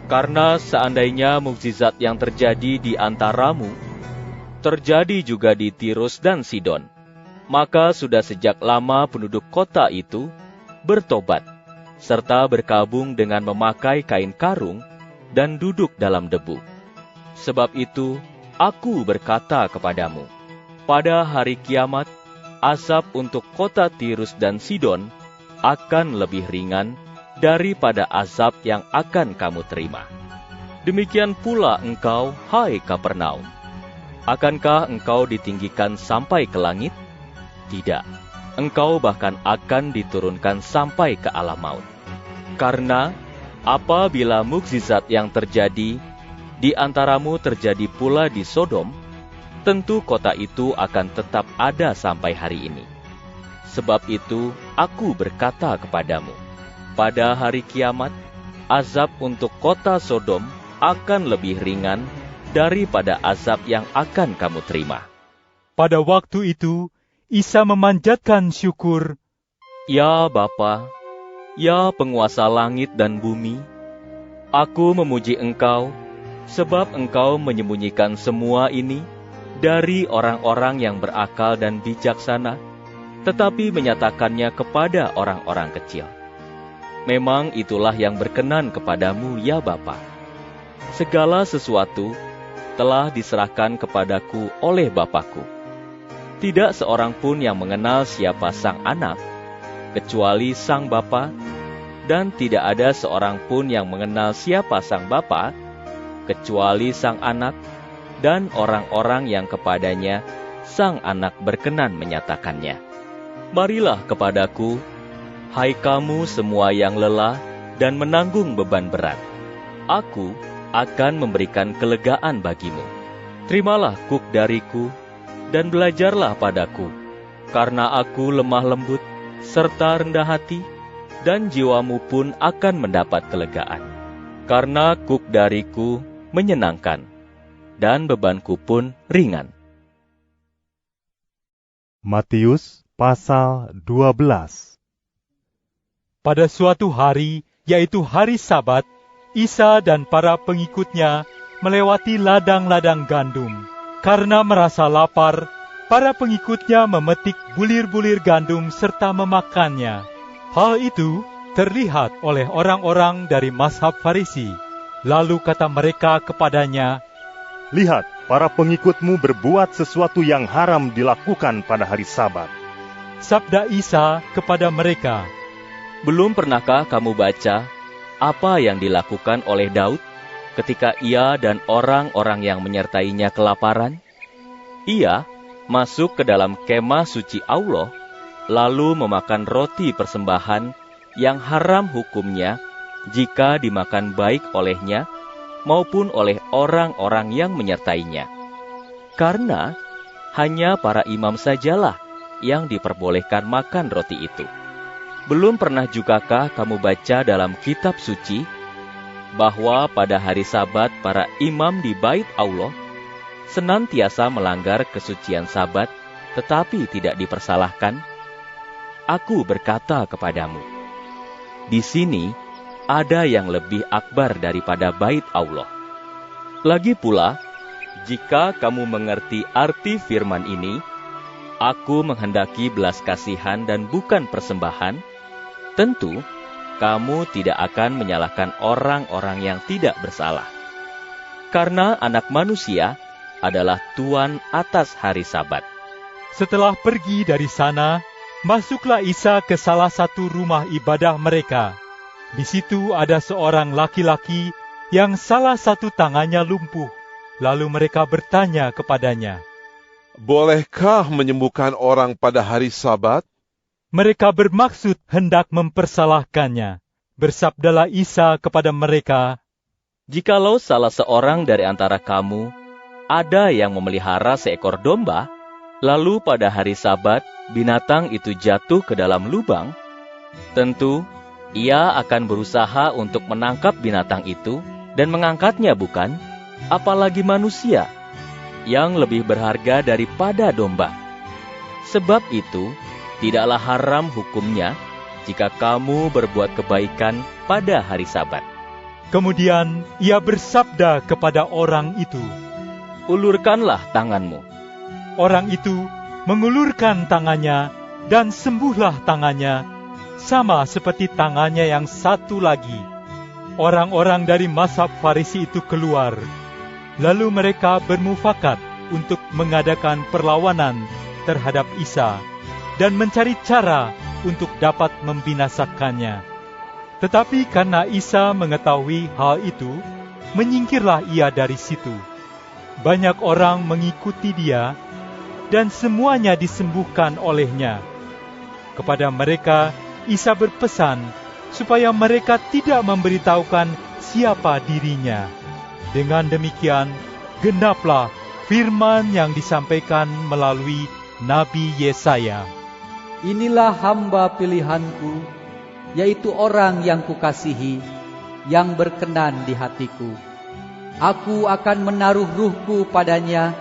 Karena seandainya mukjizat yang terjadi di antaramu, terjadi juga di Tirus dan Sidon, maka sudah sejak lama penduduk kota itu bertobat, serta berkabung dengan memakai kain karung dan duduk dalam debu. Sebab itu, aku berkata kepadamu, pada hari kiamat, azab untuk kota Tirus dan Sidon akan lebih ringan daripada azab yang akan kamu terima. Demikian pula engkau, hai Kapernaum. Akankah engkau ditinggikan sampai ke langit? Tidak, engkau bahkan akan diturunkan sampai ke alam maut. Karena apabila mukjizat yang terjadi di antaramu terjadi pula di Sodom, tentu kota itu akan tetap ada sampai hari ini. Sebab itu, aku berkata kepadamu, pada hari kiamat, azab untuk kota Sodom akan lebih ringan daripada azab yang akan kamu terima. Pada waktu itu, Isa memanjatkan syukur. Ya Bapa, ya penguasa langit dan bumi, aku memuji Engkau, sebab Engkau menyembunyikan semua ini dari orang-orang yang berakal dan bijaksana, tetapi menyatakannya kepada orang-orang kecil. Memang itulah yang berkenan kepadamu, ya Bapa. Segala sesuatu telah diserahkan kepadaku oleh Bapakku. Tidak seorang pun yang mengenal siapa Sang Anak, kecuali Sang Bapa, dan tidak ada seorang pun yang mengenal siapa Sang Bapa, kecuali Sang Anak, dan orang-orang yang kepadanya Sang Anak berkenan menyatakannya. Marilah kepadaku, Hai kamu semua yang lelah dan menanggung beban berat, aku akan memberikan kelegaan bagimu. Terimalah kuk dariku dan belajarlah padaku, karena aku lemah lembut serta rendah hati, dan jiwamu pun akan mendapat kelegaan. Karena kuk dariku menyenangkan, dan bebanku pun ringan. Matius pasal 12. Pada suatu hari, yaitu hari Sabat, Isa dan para pengikutnya melewati ladang-ladang gandum. Karena merasa lapar, para pengikutnya memetik bulir-bulir gandum serta memakannya. Hal itu terlihat oleh orang-orang dari mazhab Farisi. Lalu kata mereka kepadanya, Lihat, para pengikutmu berbuat sesuatu yang haram dilakukan pada hari Sabat. Sabda Isa kepada mereka, Belum pernahkah kamu baca apa yang dilakukan oleh Daud ketika ia dan orang-orang yang menyertainya kelaparan? Ia masuk ke dalam kemah suci Allah, lalu memakan roti persembahan yang haram hukumnya jika dimakan baik olehnya maupun oleh orang-orang yang menyertainya. Karena hanya para imam sajalah yang diperbolehkan makan roti itu. Belum pernah jugakah kamu baca dalam kitab suci bahwa pada hari Sabat para imam di bait Allah senantiasa melanggar kesucian Sabat tetapi tidak dipersalahkan? Aku berkata kepadamu, di sini ada yang lebih akbar daripada bait Allah. Lagi pula, jika kamu mengerti arti firman ini, aku menghendaki belas kasihan dan bukan persembahan, tentu kamu tidak akan menyalahkan orang-orang yang tidak bersalah. Karena Anak Manusia adalah Tuan atas hari Sabat. Setelah pergi dari sana, masuklah Isa ke salah satu rumah ibadah mereka. Di situ ada seorang laki-laki yang salah satu tangannya lumpuh. Lalu mereka bertanya kepadanya, Bolehkah menyembuhkan orang pada hari Sabat? Mereka bermaksud hendak mempersalahkannya. Bersabdalah Isa kepada mereka, Jikalau salah seorang dari antara kamu ada yang memelihara seekor domba, lalu pada hari Sabat binatang itu jatuh ke dalam lubang, tentu ia akan berusaha untuk menangkap binatang itu dan mengangkatnya, bukan? Apalagi manusia yang lebih berharga daripada domba. Sebab itu, tidaklah haram hukumnya jika kamu berbuat kebaikan pada hari Sabat. Kemudian ia bersabda kepada orang itu, Ulurkanlah tanganmu. Orang itu mengulurkan tangannya dan sembuhlah tangannya, sama seperti tangannya yang satu lagi. Orang-orang dari mazhab Farisi itu keluar. Lalu mereka bermufakat untuk mengadakan perlawanan terhadap Isa dan mencari cara untuk dapat membinasakannya. Tetapi karena Isa mengetahui hal itu, menyingkirlah ia dari situ. Banyak orang mengikuti dia, dan semuanya disembuhkan olehnya. Kepada mereka, Isa berpesan supaya mereka tidak memberitahukan siapa dirinya. Dengan demikian, genaplah firman yang disampaikan melalui Nabi Yesaya. Inilah hamba pilihanku, yaitu orang yang kukasihi, yang berkenan di hatiku. Aku akan menaruh ruhku padanya,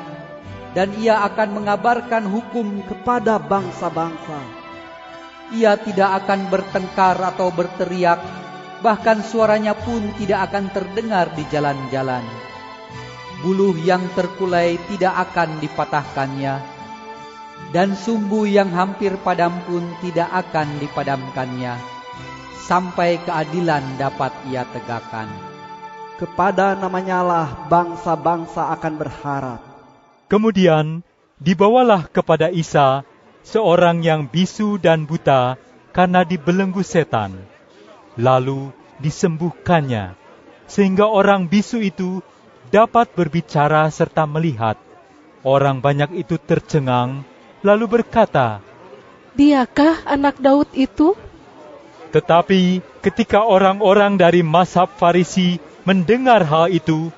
dan ia akan mengabarkan hukum kepada bangsa-bangsa. Ia tidak akan bertengkar atau berteriak, bahkan suaranya pun tidak akan terdengar di jalan-jalan. Buluh yang terkulai tidak akan dipatahkannya, dan sumbu yang hampir padam pun tidak akan dipadamkannya, sampai keadilan dapat ia tegakkan. Kepada namanya lah bangsa-bangsa akan berharap. Kemudian dibawalah kepada Isa seorang yang bisu dan buta karena dibelenggu setan. Lalu disembuhkannya, sehingga orang bisu itu dapat berbicara serta melihat. Orang banyak itu tercengang, lalu berkata, Diakah anak Daud itu? Tetapi ketika orang-orang dari mazhab Farisi mendengar hal itu,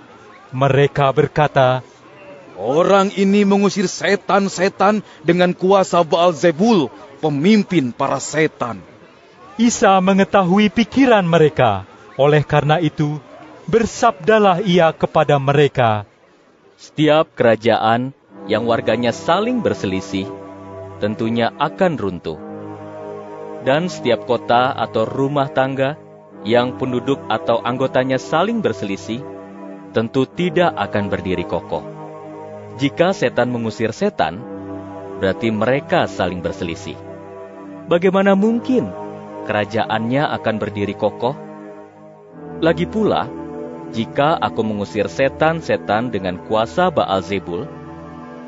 mereka berkata, "Orang ini mengusir setan-setan dengan kuasa Baalzebul, pemimpin para setan." Isa mengetahui pikiran mereka. Oleh karena itu, bersabdalah ia kepada mereka, "Setiap kerajaan yang warganya saling berselisih, tentunya akan runtuh. Dan setiap kota atau rumah tangga yang penduduk atau anggotanya saling berselisih, tentu tidak akan berdiri kokoh. Jika setan mengusir setan, berarti mereka saling berselisih. Bagaimana mungkin kerajaannya akan berdiri kokoh? Lagi pula, jika aku mengusir setan-setan dengan kuasa Baalzebul,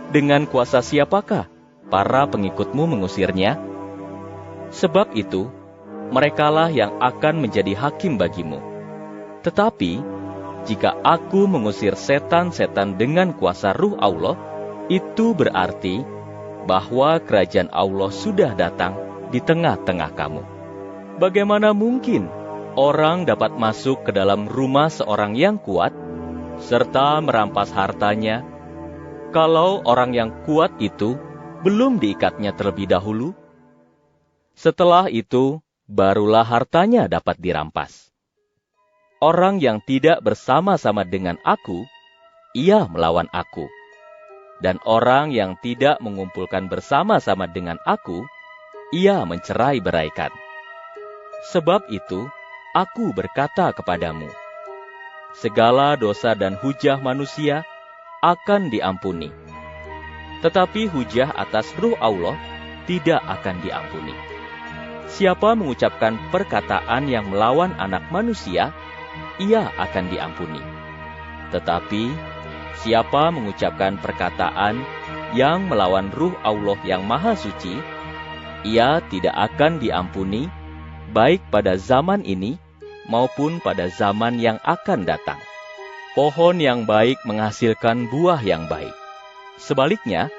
dengan kuasa siapakah para pengikutmu mengusirnya? Sebab itu, merekalah yang akan menjadi hakim bagimu. Tetapi, jika aku mengusir setan-setan dengan kuasa Ruh Allah, itu berarti bahwa kerajaan Allah sudah datang di tengah-tengah kamu. Bagaimana mungkin orang dapat masuk ke dalam rumah seorang yang kuat, serta merampas hartanya, kalau orang yang kuat itu belum diikatnya terlebih dahulu? Setelah itu, barulah hartanya dapat dirampas. Orang yang tidak bersama-sama dengan aku, ia melawan aku. Dan orang yang tidak mengumpulkan bersama-sama dengan aku, ia mencerai-beraikan. Sebab itu, aku berkata kepadamu, segala dosa dan hujah manusia akan diampuni. Tetapi hujah atas Ruh Allah tidak akan diampuni. Siapa mengucapkan perkataan yang melawan anak manusia, ia akan diampuni. Tetapi, siapa mengucapkan perkataan yang melawan Ruh Allah yang Maha Suci, ia tidak akan diampuni, baik pada zaman ini maupun pada zaman yang akan datang. Pohon yang baik menghasilkan buah yang baik. Sebaliknya,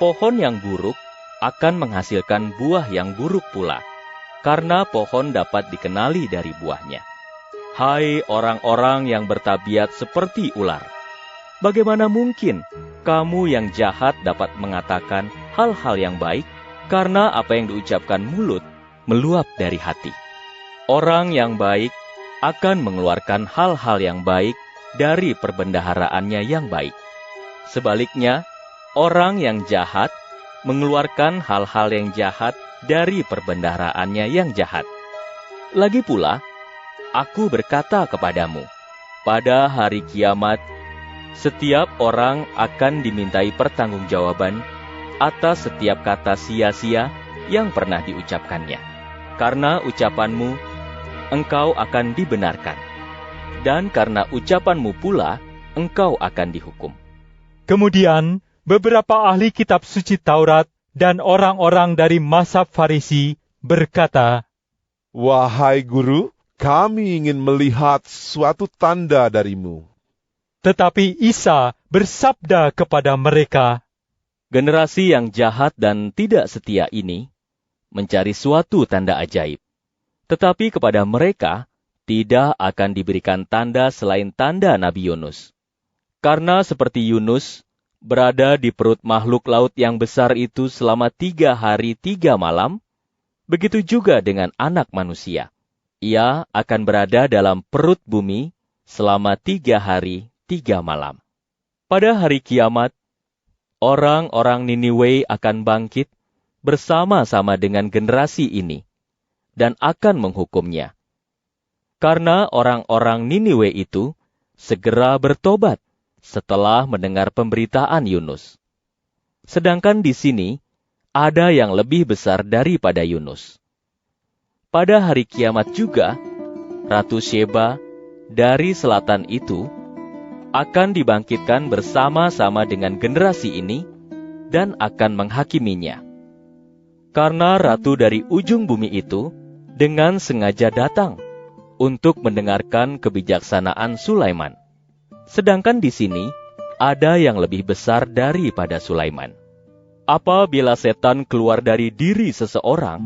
pohon yang buruk akan menghasilkan buah yang buruk pula. Karena pohon dapat dikenali dari buahnya. Hai orang-orang yang bertabiat seperti ular, bagaimana mungkin kamu yang jahat dapat mengatakan hal-hal yang baik, karena apa yang diucapkan mulut meluap dari hati. Orang yang baik akan mengeluarkan hal-hal yang baik dari perbendaharaannya yang baik. Sebaliknya, orang yang jahat mengeluarkan hal-hal yang jahat dari perbendaharaannya yang jahat. Lagi pula, aku berkata kepadamu, pada hari kiamat, setiap orang akan dimintai pertanggungjawaban atas setiap kata sia-sia yang pernah diucapkannya. Karena ucapanmu, engkau akan dibenarkan. Dan karena ucapanmu pula, engkau akan dihukum. Kemudian, beberapa ahli kitab suci Taurat dan orang-orang dari mazhab Farisi berkata, "Wahai guru, kami ingin melihat suatu tanda darimu." Tetapi Isa bersabda kepada mereka, "Generasi yang jahat dan tidak setia ini mencari suatu tanda ajaib. Tetapi kepada mereka tidak akan diberikan tanda selain tanda Nabi Yunus. Karena seperti Yunus berada di perut makhluk laut yang besar itu selama 3 hari 3 malam, begitu juga dengan anak manusia. Ia akan berada dalam perut bumi selama 3 hari 3 malam. Pada hari kiamat, orang-orang Niniwe akan bangkit bersama-sama dengan generasi ini dan akan menghukumnya. Karena orang-orang Niniwe itu segera bertobat setelah mendengar pemberitaan Yunus. Sedangkan di sini ada yang lebih besar daripada Yunus. Pada hari kiamat juga, Ratu Sheba dari selatan itu akan dibangkitkan bersama-sama dengan generasi ini dan akan menghakiminya. Karena ratu dari ujung bumi itu dengan sengaja datang untuk mendengarkan kebijaksanaan Sulaiman. Sedangkan di sini ada yang lebih besar daripada Sulaiman. Apabila setan keluar dari diri seseorang,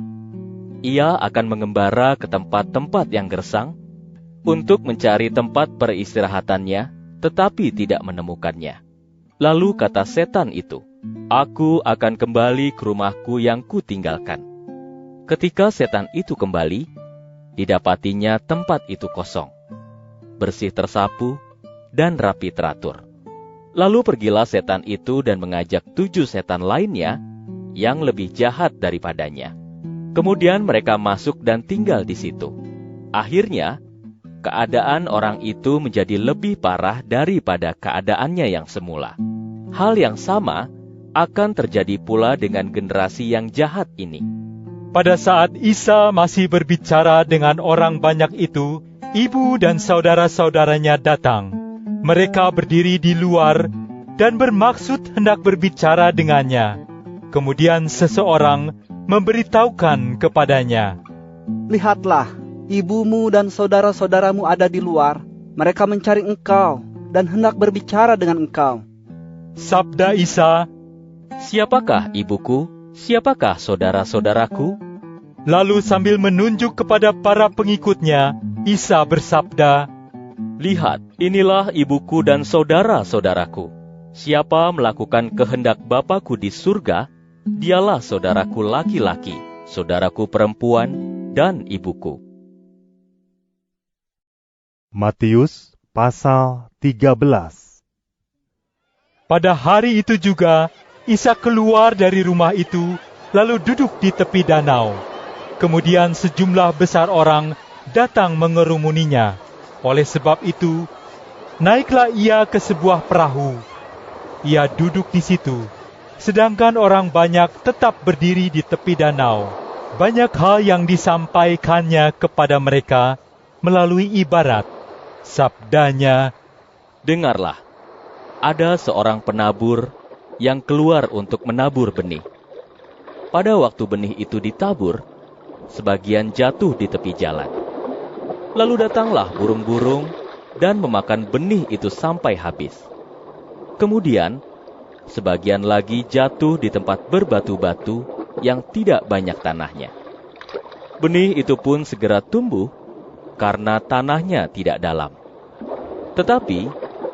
Ia akan mengembara ke tempat-tempat yang gersang untuk mencari tempat peristirahatannya, tetapi tidak menemukannya. Lalu kata setan itu, "Aku akan kembali ke rumahku yang kutinggalkan." Ketika setan itu kembali, didapatinya tempat itu kosong, bersih tersapu, dan rapi teratur. Lalu pergilah setan itu dan mengajak 7 setan lainnya yang lebih jahat daripadanya. Kemudian mereka masuk dan tinggal di situ. Akhirnya, keadaan orang itu menjadi lebih parah daripada keadaannya yang semula. Hal yang sama akan terjadi pula dengan generasi yang jahat ini. Pada saat Isa masih berbicara dengan orang banyak itu, ibu dan saudara-saudaranya datang. Mereka berdiri di luar dan bermaksud hendak berbicara dengannya. Kemudian seseorang memberitahukan kepadanya, "Lihatlah, ibumu dan saudara-saudaramu ada di luar. Mereka mencari engkau dan hendak berbicara dengan engkau." Sabda Isa, "Siapakah ibuku? Siapakah saudara-saudaraku?" Lalu sambil menunjuk kepada para pengikutnya, Isa bersabda, "Lihat, inilah ibuku dan saudara-saudaraku. Siapa melakukan kehendak Bapa-Ku di surga, dialah saudaraku laki-laki, saudaraku perempuan, dan ibuku." Matius pasal 13. Pada hari itu juga, Isa keluar dari rumah itu, lalu duduk di tepi danau. Kemudian sejumlah besar orang datang mengerumuninya. Oleh sebab itu, naiklah ia ke sebuah perahu. Ia duduk di situ, sedangkan orang banyak tetap berdiri di tepi danau. Banyak hal yang disampaikannya kepada mereka melalui ibarat. Sabdanya, "Dengarlah, ada seorang penabur yang keluar untuk menabur benih. Pada waktu benih itu ditabur, sebagian jatuh di tepi jalan. Lalu datanglah burung-burung dan memakan benih itu sampai habis. Kemudian, sebagian lagi jatuh di tempat berbatu-batu yang tidak banyak tanahnya. Benih itu pun segera tumbuh karena tanahnya tidak dalam. Tetapi,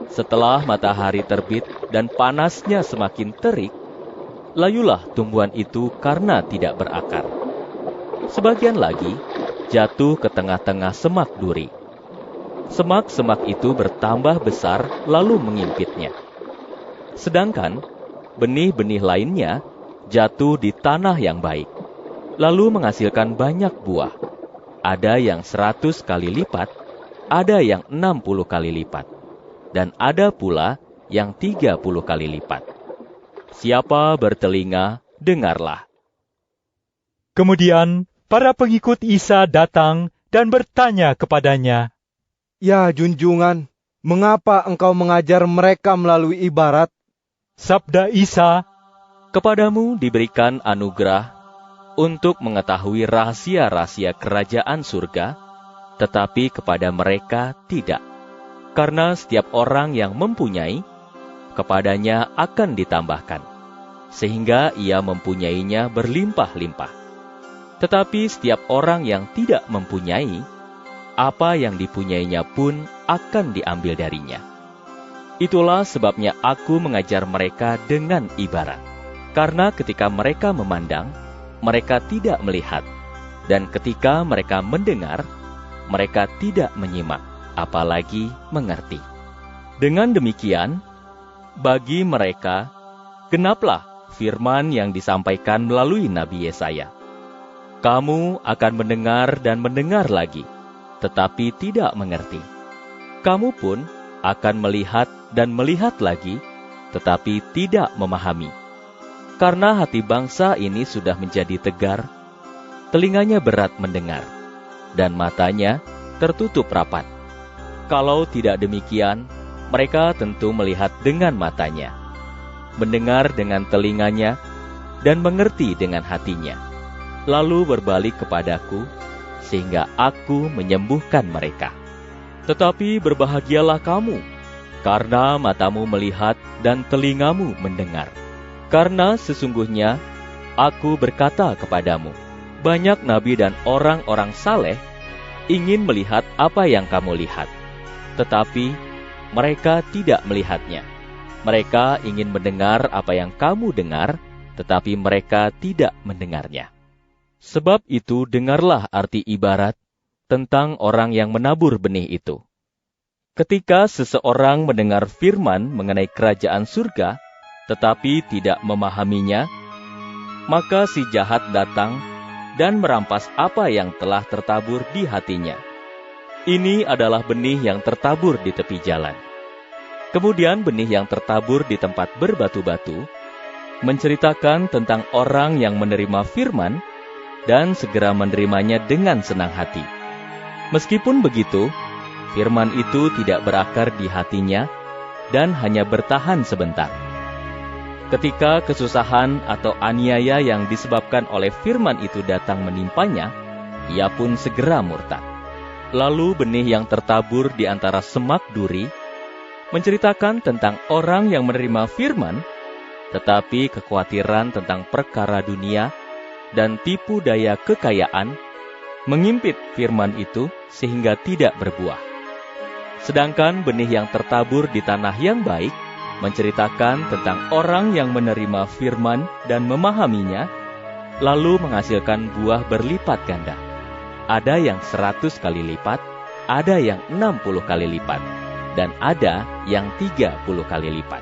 setelah matahari terbit dan panasnya semakin terik, layulah tumbuhan itu karena tidak berakar. Sebagian lagi jatuh ke tengah-tengah semak duri. Semak-semak itu bertambah besar lalu mengimpitnya. Sedangkan benih-benih lainnya jatuh di tanah yang baik, lalu menghasilkan banyak buah. Ada yang 100 kali lipat, ada yang 60 kali lipat, dan ada pula yang 30 kali lipat. Siapa bertelinga, dengarlah." Kemudian para pengikut Isa datang dan bertanya kepadanya, "Ya junjungan, mengapa engkau mengajar mereka melalui ibarat?" Sabda Isa, "Kepadamu diberikan anugerah untuk mengetahui rahasia-rahasia kerajaan surga, tetapi kepada mereka tidak. Karena setiap orang yang mempunyai, kepadanya akan ditambahkan, sehingga ia mempunyainya berlimpah-limpah. Tetapi setiap orang yang tidak mempunyai, apa yang dipunyainya pun akan diambil darinya. Itulah sebabnya aku mengajar mereka dengan ibarat. Karena ketika mereka memandang, mereka tidak melihat, dan ketika mereka mendengar, mereka tidak menyimak, apalagi mengerti. Dengan demikian, bagi mereka, genaplah firman yang disampaikan melalui Nabi Yesaya. Kamu akan mendengar dan mendengar lagi, tetapi tidak mengerti. Kamu pun akan melihat dan melihat lagi, tetapi tidak memahami. Karena hati bangsa ini sudah menjadi tegar, telinganya berat mendengar, dan matanya tertutup rapat. Kalau tidak demikian, mereka tentu melihat dengan matanya, mendengar dengan telinganya, dan mengerti dengan hatinya, lalu berbalik kepadaku, sehingga aku menyembuhkan mereka. Tetapi berbahagialah kamu, karena matamu melihat dan telingamu mendengar. Karena sesungguhnya aku berkata kepadamu, banyak nabi dan orang-orang saleh ingin melihat apa yang kamu lihat, tetapi mereka tidak melihatnya. Mereka ingin mendengar apa yang kamu dengar, tetapi mereka tidak mendengarnya. Sebab itu dengarlah arti ibarat tentang orang yang menabur benih itu. Ketika seseorang mendengar firman mengenai kerajaan surga, tetapi tidak memahaminya, maka si jahat datang dan merampas apa yang telah tertabur di hatinya. Ini adalah benih yang tertabur di tepi jalan. Kemudian benih yang tertabur di tempat berbatu-batu menceritakan tentang orang yang menerima firman dan segera menerimanya dengan senang hati. Meskipun begitu, firman itu tidak berakar di hatinya dan hanya bertahan sebentar. Ketika kesusahan atau aniaya yang disebabkan oleh firman itu datang menimpanya, ia pun segera murtad. Lalu benih yang tertabur di antara semak duri menceritakan tentang orang yang menerima firman, tetapi kekhawatiran tentang perkara dunia dan tipu daya kekayaan mengimpit firman itu sehingga tidak berbuah. Sedangkan benih yang tertabur di tanah yang baik menceritakan tentang orang yang menerima firman dan memahaminya, lalu menghasilkan buah berlipat ganda. Ada yang 100 kali lipat, ada yang 60 kali lipat, dan ada yang 30 kali lipat.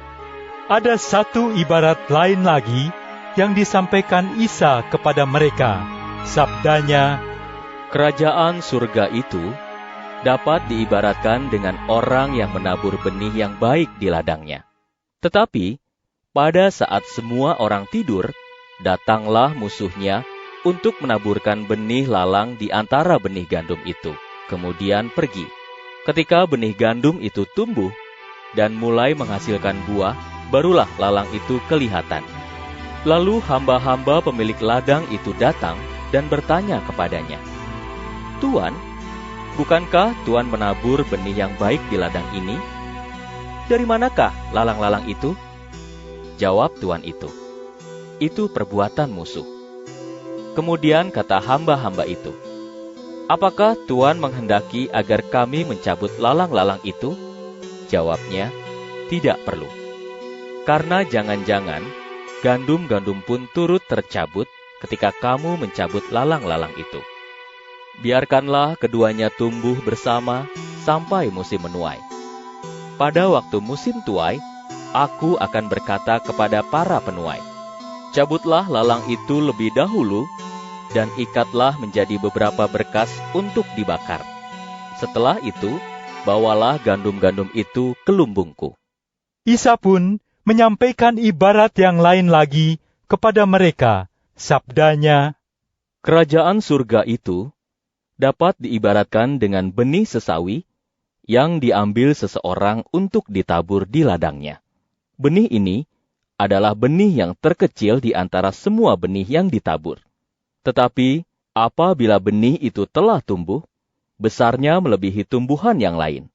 Ada satu ibarat lain lagi yang disampaikan Isa kepada mereka. Sabdanya, kerajaan surga itu dapat diibaratkan dengan orang yang menabur benih yang baik di ladangnya. Tetapi, pada saat semua orang tidur, datanglah musuhnya untuk menaburkan benih lalang di antara benih gandum itu, kemudian pergi. Ketika benih gandum itu tumbuh dan mulai menghasilkan buah, barulah lalang itu kelihatan. Lalu hamba-hamba pemilik ladang itu datang dan bertanya kepadanya, "Tuan, bukankah Tuan menabur benih yang baik di ladang ini? Dari manakah lalang-lalang itu?" Jawab tuan itu perbuatan musuh. Kemudian kata hamba-hamba itu, "Apakah Tuan menghendaki agar kami mencabut lalang-lalang itu?" Jawabnya, "Tidak perlu. Karena jangan-jangan gandum-gandum pun turut tercabut ketika kamu mencabut lalang-lalang itu. Biarkanlah keduanya tumbuh bersama sampai musim menuai. Pada waktu musim tuai, aku akan berkata kepada para penuai, cabutlah lalang itu lebih dahulu dan ikatlah menjadi beberapa berkas untuk dibakar. Setelah itu, bawalah gandum-gandum itu ke lumbungku." Isa pun menyampaikan ibarat yang lain lagi kepada mereka. Sabdanya, kerajaan surga itu dapat diibaratkan dengan benih sesawi yang diambil seseorang untuk ditabur di ladangnya. Benih ini adalah benih yang terkecil di antara semua benih yang ditabur. Tetapi apabila benih itu telah tumbuh, besarnya melebihi tumbuhan yang lain,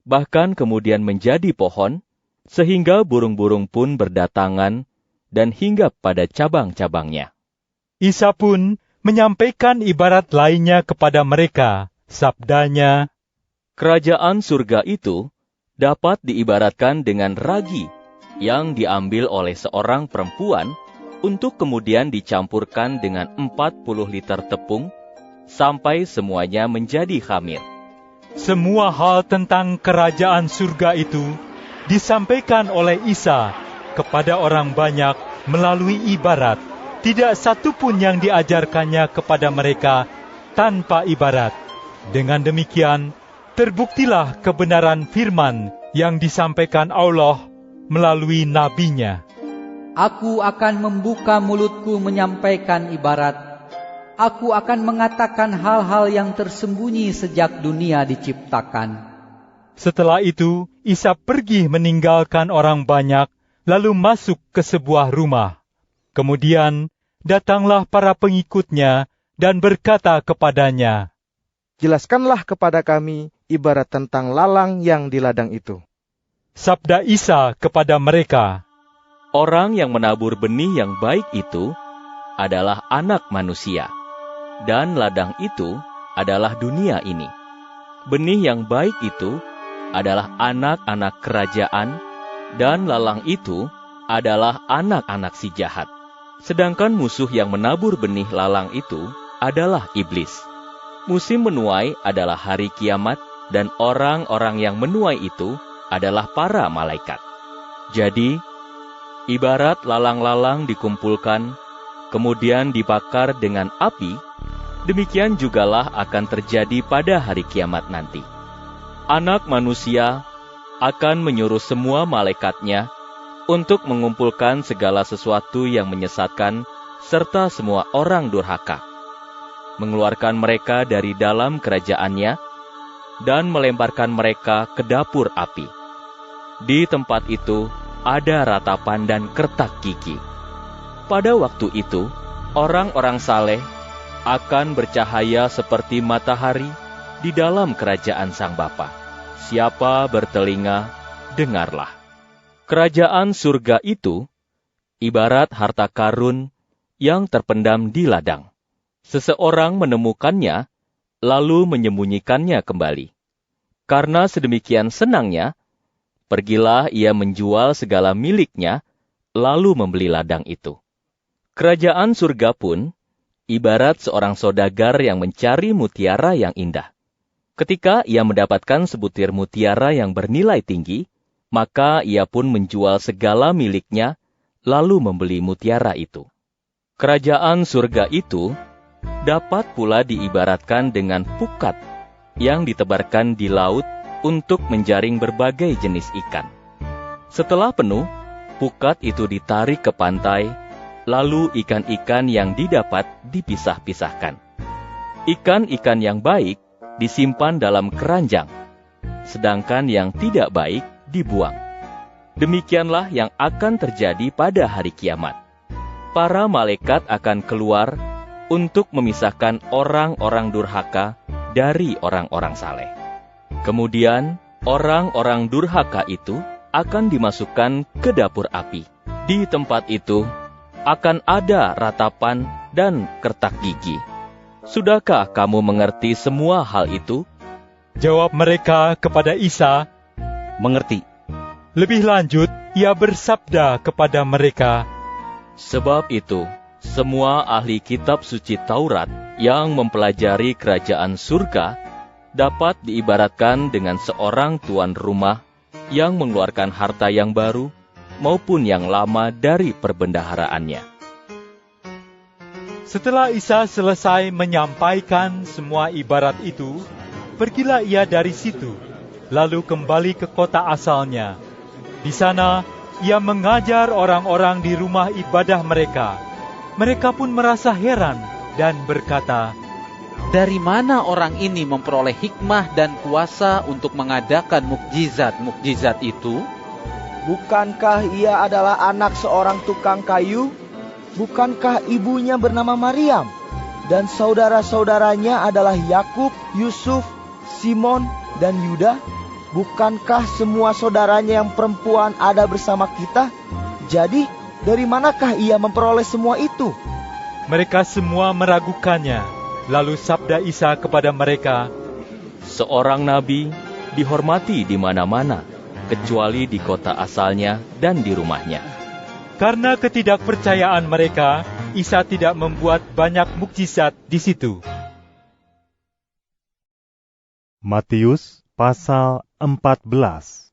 bahkan kemudian menjadi pohon, sehingga burung-burung pun berdatangan dan hinggap pada cabang-cabangnya. Isa pun menyampaikan ibarat lainnya kepada mereka. Sabdanya, kerajaan surga itu dapat diibaratkan dengan ragi yang diambil oleh seorang perempuan untuk kemudian dicampurkan dengan 40 liter tepung sampai semuanya menjadi khamir. Semua hal tentang kerajaan surga itu disampaikan oleh Isa kepada orang banyak melalui ibarat. Tidak satu pun yang diajarkannya kepada mereka tanpa ibarat. Dengan demikian, terbuktilah kebenaran firman yang disampaikan Allah melalui nabinya. Aku akan membuka mulutku menyampaikan ibarat. Aku akan mengatakan hal-hal yang tersembunyi sejak dunia diciptakan. Setelah itu, Isa pergi meninggalkan orang banyak, lalu masuk ke sebuah rumah. Kemudian, datanglah para pengikutnya dan berkata kepadanya, jelaskanlah kepada kami ibarat tentang lalang yang di ladang itu. Sabda Isa kepada mereka, orang yang menabur benih yang baik itu adalah anak manusia. dan ladang itu adalah dunia ini. Benih yang baik itu adalah anak-anak kerajaan, dan lalang itu adalah anak-anak si jahat. Sedangkan musuh yang menabur benih lalang itu adalah iblis. Musim menuai adalah hari kiamat, dan orang-orang yang menuai itu adalah para malaikat. Jadi, ibarat lalang-lalang dikumpulkan, kemudian dibakar dengan api, demikian jugalah akan terjadi pada hari kiamat nanti. Anak manusia akan menyuruh semua malaikatnya untuk mengumpulkan segala sesuatu yang menyesatkan serta semua orang durhaka, mengeluarkan mereka dari dalam kerajaannya, dan melemparkan mereka ke dapur api. Di tempat itu ada ratapan dan kertak gigi. Pada waktu itu, orang-orang saleh akan bercahaya seperti matahari di dalam kerajaan Sang Bapa. Siapa bertelinga, dengarlah. Kerajaan surga itu ibarat harta karun yang terpendam di ladang. Seseorang menemukannya, lalu menyembunyikannya kembali. Karena sedemikian senangnya, pergilah ia menjual segala miliknya, lalu membeli ladang itu. Kerajaan surga pun ibarat seorang saudagar yang mencari mutiara yang indah. Ketika ia mendapatkan sebutir mutiara yang bernilai tinggi, maka ia pun menjual segala miliknya, lalu membeli mutiara itu. Kerajaan surga itu dapat pula diibaratkan dengan pukat yang ditebarkan di laut untuk menjaring berbagai jenis ikan. Setelah penuh, pukat itu ditarik ke pantai, lalu ikan-ikan yang didapat dipisah-pisahkan. Ikan-ikan yang baik disimpan dalam keranjang, sedangkan yang tidak baik dibuang. Demikianlah yang akan terjadi pada hari kiamat. Para malaikat akan keluar untuk memisahkan orang-orang durhaka dari orang-orang saleh. Kemudian, orang-orang durhaka itu akan dimasukkan ke dapur api. Di tempat itu akan ada ratapan dan kertak gigi. Sudahkah kamu mengerti semua hal itu? Jawab mereka kepada Isa, mengerti. Lebih lanjut, ia bersabda kepada mereka, sebab itu, semua ahli kitab suci Taurat yang mempelajari kerajaan surga dapat diibaratkan dengan seorang tuan rumah yang mengeluarkan harta yang baru maupun yang lama dari perbendaharaannya. Setelah Isa selesai menyampaikan semua ibarat itu, pergilah ia dari situ, lalu kembali ke kota asalnya. Di sana, ia mengajar orang-orang di rumah ibadah mereka. Mereka pun merasa heran dan berkata, dari mana orang ini memperoleh hikmah dan kuasa untuk mengadakan mukjizat-mukjizat itu? Bukankah ia adalah anak seorang tukang kayu? Bukankah ibunya bernama Maryam? Dan saudara-saudaranya adalah Yakub, Yusuf, Simon, dan Yuda? Bukankah semua saudaranya yang perempuan ada bersama kita? Jadi, dari manakah ia memperoleh semua itu? Mereka semua meragukannya. Lalu sabda Isa kepada mereka, seorang nabi dihormati di mana-mana, kecuali di kota asalnya dan di rumahnya. Karena ketidakpercayaan mereka, Isa tidak membuat banyak mukjizat di situ. Matius pasal 14.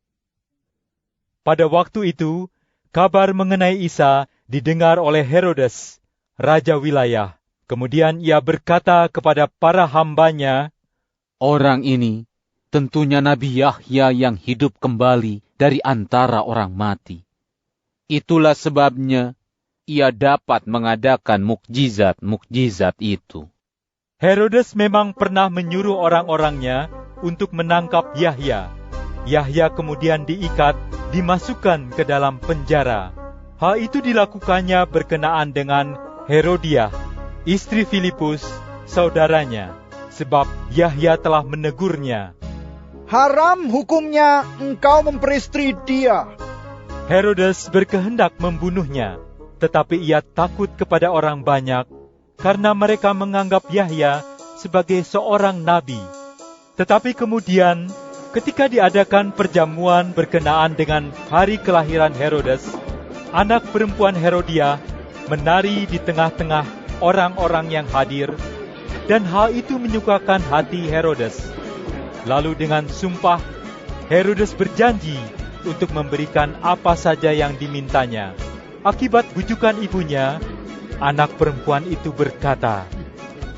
Pada waktu itu, kabar mengenai Isa didengar oleh Herodes, raja wilayah. Kemudian ia berkata kepada para hambanya, orang ini tentunya Nabi Yahya yang hidup kembali dari antara orang mati. Itulah sebabnya ia dapat mengadakan mukjizat-mukjizat itu. Herodes memang pernah menyuruh orang-orangnya untuk menangkap Yahya. Yahya kemudian diikat, dimasukkan ke dalam penjara. Hal itu dilakukannya berkenaan dengan Herodiah, istri Filipus, saudaranya, sebab Yahya telah menegurnya. Haram hukumnya engkau memperistri dia. Herodes berkehendak membunuhnya, tetapi ia takut kepada orang banyak, karena mereka menganggap Yahya sebagai seorang nabi. Tetapi kemudian, ketika diadakan perjamuan berkenaan dengan hari kelahiran Herodes, anak perempuan Herodia menari di tengah-tengah orang-orang yang hadir, dan hal itu menyukakan hati Herodes. Lalu dengan sumpah, Herodes berjanji untuk memberikan apa saja yang dimintanya. Akibat bujukan ibunya, anak perempuan itu berkata,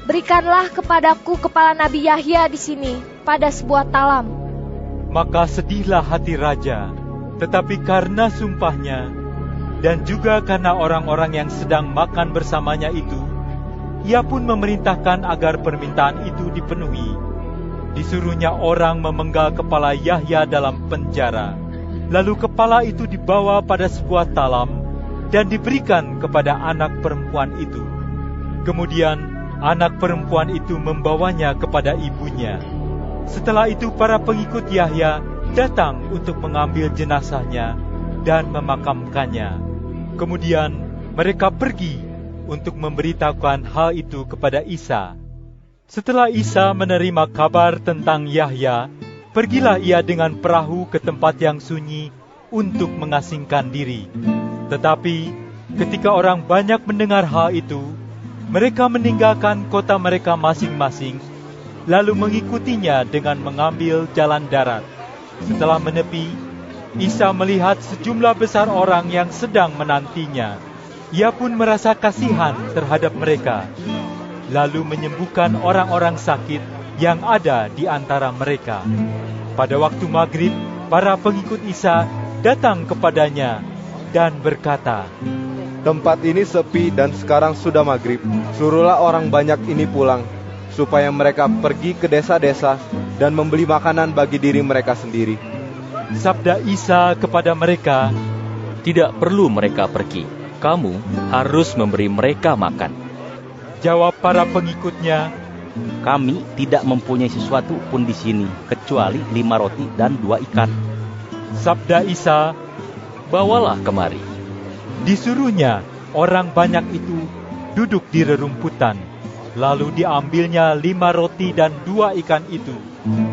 "Berikanlah kepadaku kepala Nabi Yahya di sini pada sebuah talam." Maka sedihlah hati raja, tetapi karena sumpahnya, dan juga karena orang-orang yang sedang makan bersamanya itu, ia pun memerintahkan agar permintaan itu dipenuhi. Disuruhnya orang memenggal kepala Yahya dalam penjara. Lalu kepala itu dibawa pada sebuah talam dan diberikan kepada anak perempuan itu. Kemudian anak perempuan itu membawanya kepada ibunya. Setelah itu para pengikut Yahya datang untuk mengambil jenazahnya dan memakamkannya. Kemudian mereka pergi untuk memberitahukan hal itu kepada Isa. Setelah Isa menerima kabar tentang Yahya, pergilah ia dengan perahu ke tempat yang sunyi untuk mengasingkan diri. Tetapi ketika orang banyak mendengar hal itu, mereka meninggalkan kota mereka masing-masing, lalu mengikutinya dengan mengambil jalan darat. Setelah menepi, Isa melihat sejumlah besar orang yang sedang menantinya. Ia pun merasa kasihan terhadap mereka, lalu menyembuhkan orang-orang sakit yang ada di antara mereka. Pada waktu maghrib, para pengikut Isa datang kepadanya dan berkata, "Tempat ini sepi dan sekarang sudah maghrib. Suruhlah orang banyak ini pulang, supaya mereka pergi ke desa-desa dan membeli makanan bagi diri mereka sendiri." Sabda Isa kepada mereka, "Tidak perlu mereka pergi. Kamu harus memberi mereka makan." Jawab para pengikutnya, "Kami tidak mempunyai sesuatu pun di sini, kecuali 5 roti dan 2 ikan. Sabda Isa, "Bawalah kemari." Disuruhnya orang banyak itu duduk di rerumputan. Lalu diambilnya 5 roti dan 2 ikan itu.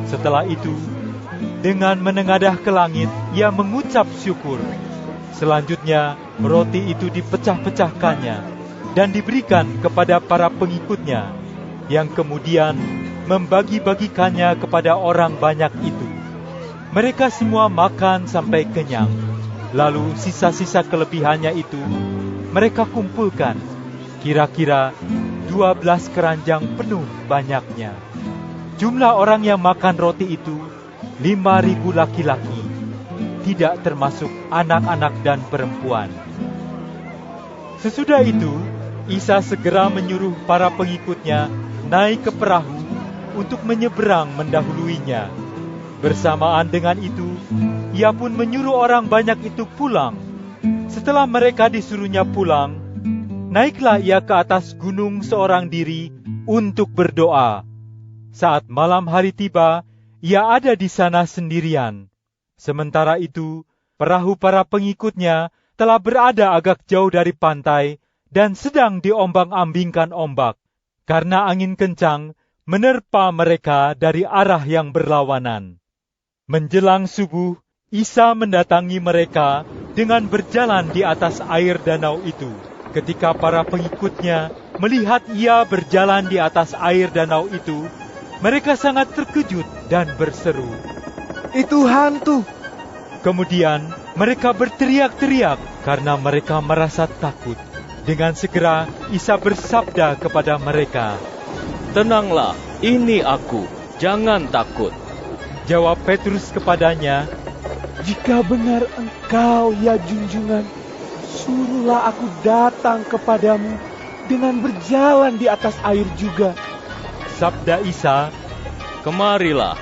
Setelah itu, dengan menengadah ke langit, ia mengucap syukur. Selanjutnya, roti itu dipecah-pecahkannya dan diberikan kepada para pengikutnya, yang kemudian membagi-bagikannya kepada orang banyak itu. Mereka semua makan sampai kenyang. Lalu sisa-sisa kelebihannya itu mereka kumpulkan, kira-kira 12 keranjang penuh banyaknya. Jumlah orang yang makan roti itu 5.000 laki-laki, tidak termasuk anak-anak dan perempuan. Sesudah itu, Isa segera menyuruh para pengikutnya naik ke perahu untuk menyeberang mendahuluinya. Bersamaan dengan itu, ia pun menyuruh orang banyak itu pulang. Setelah mereka disuruhnya pulang, naiklah ia ke atas gunung seorang diri untuk berdoa. Saat malam hari tiba, ia ada di sana sendirian. Sementara itu, perahu para pengikutnya telah berada agak jauh dari pantai dan sedang diombang-ambingkan ombak, karena angin kencang menerpa mereka dari arah yang berlawanan. Menjelang subuh, Isa mendatangi mereka dengan berjalan di atas air danau itu. Ketika para pengikutnya melihat ia berjalan di atas air danau itu, mereka sangat terkejut dan berseru, "Itu hantu!" Kemudian mereka berteriak-teriak karena mereka merasa takut. Dengan segera Isa bersabda kepada mereka, "Tenanglah, ini aku, jangan takut." Jawab Petrus kepadanya, "Jika benar engkau, ya junjungan, suruhlah aku datang kepadamu dengan berjalan di atas air juga." Sabda Isa, "Kemarilah."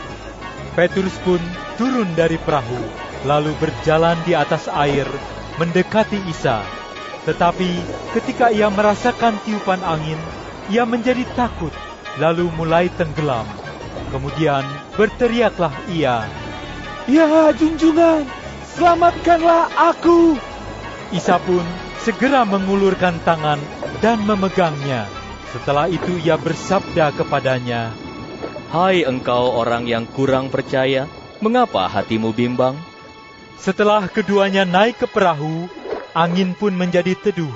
Petrus pun turun dari perahu, lalu berjalan di atas air, mendekati Isa. Tetapi ketika ia merasakan tiupan angin, ia menjadi takut, lalu mulai tenggelam. Kemudian berteriaklah ia, "Ya junjungan, selamatkanlah aku!" Isa pun segera mengulurkan tangan dan memegangnya. Setelah itu ia bersabda kepadanya, "Hai engkau orang yang kurang percaya, mengapa hatimu bimbang?" Setelah keduanya naik ke perahu, angin pun menjadi teduh.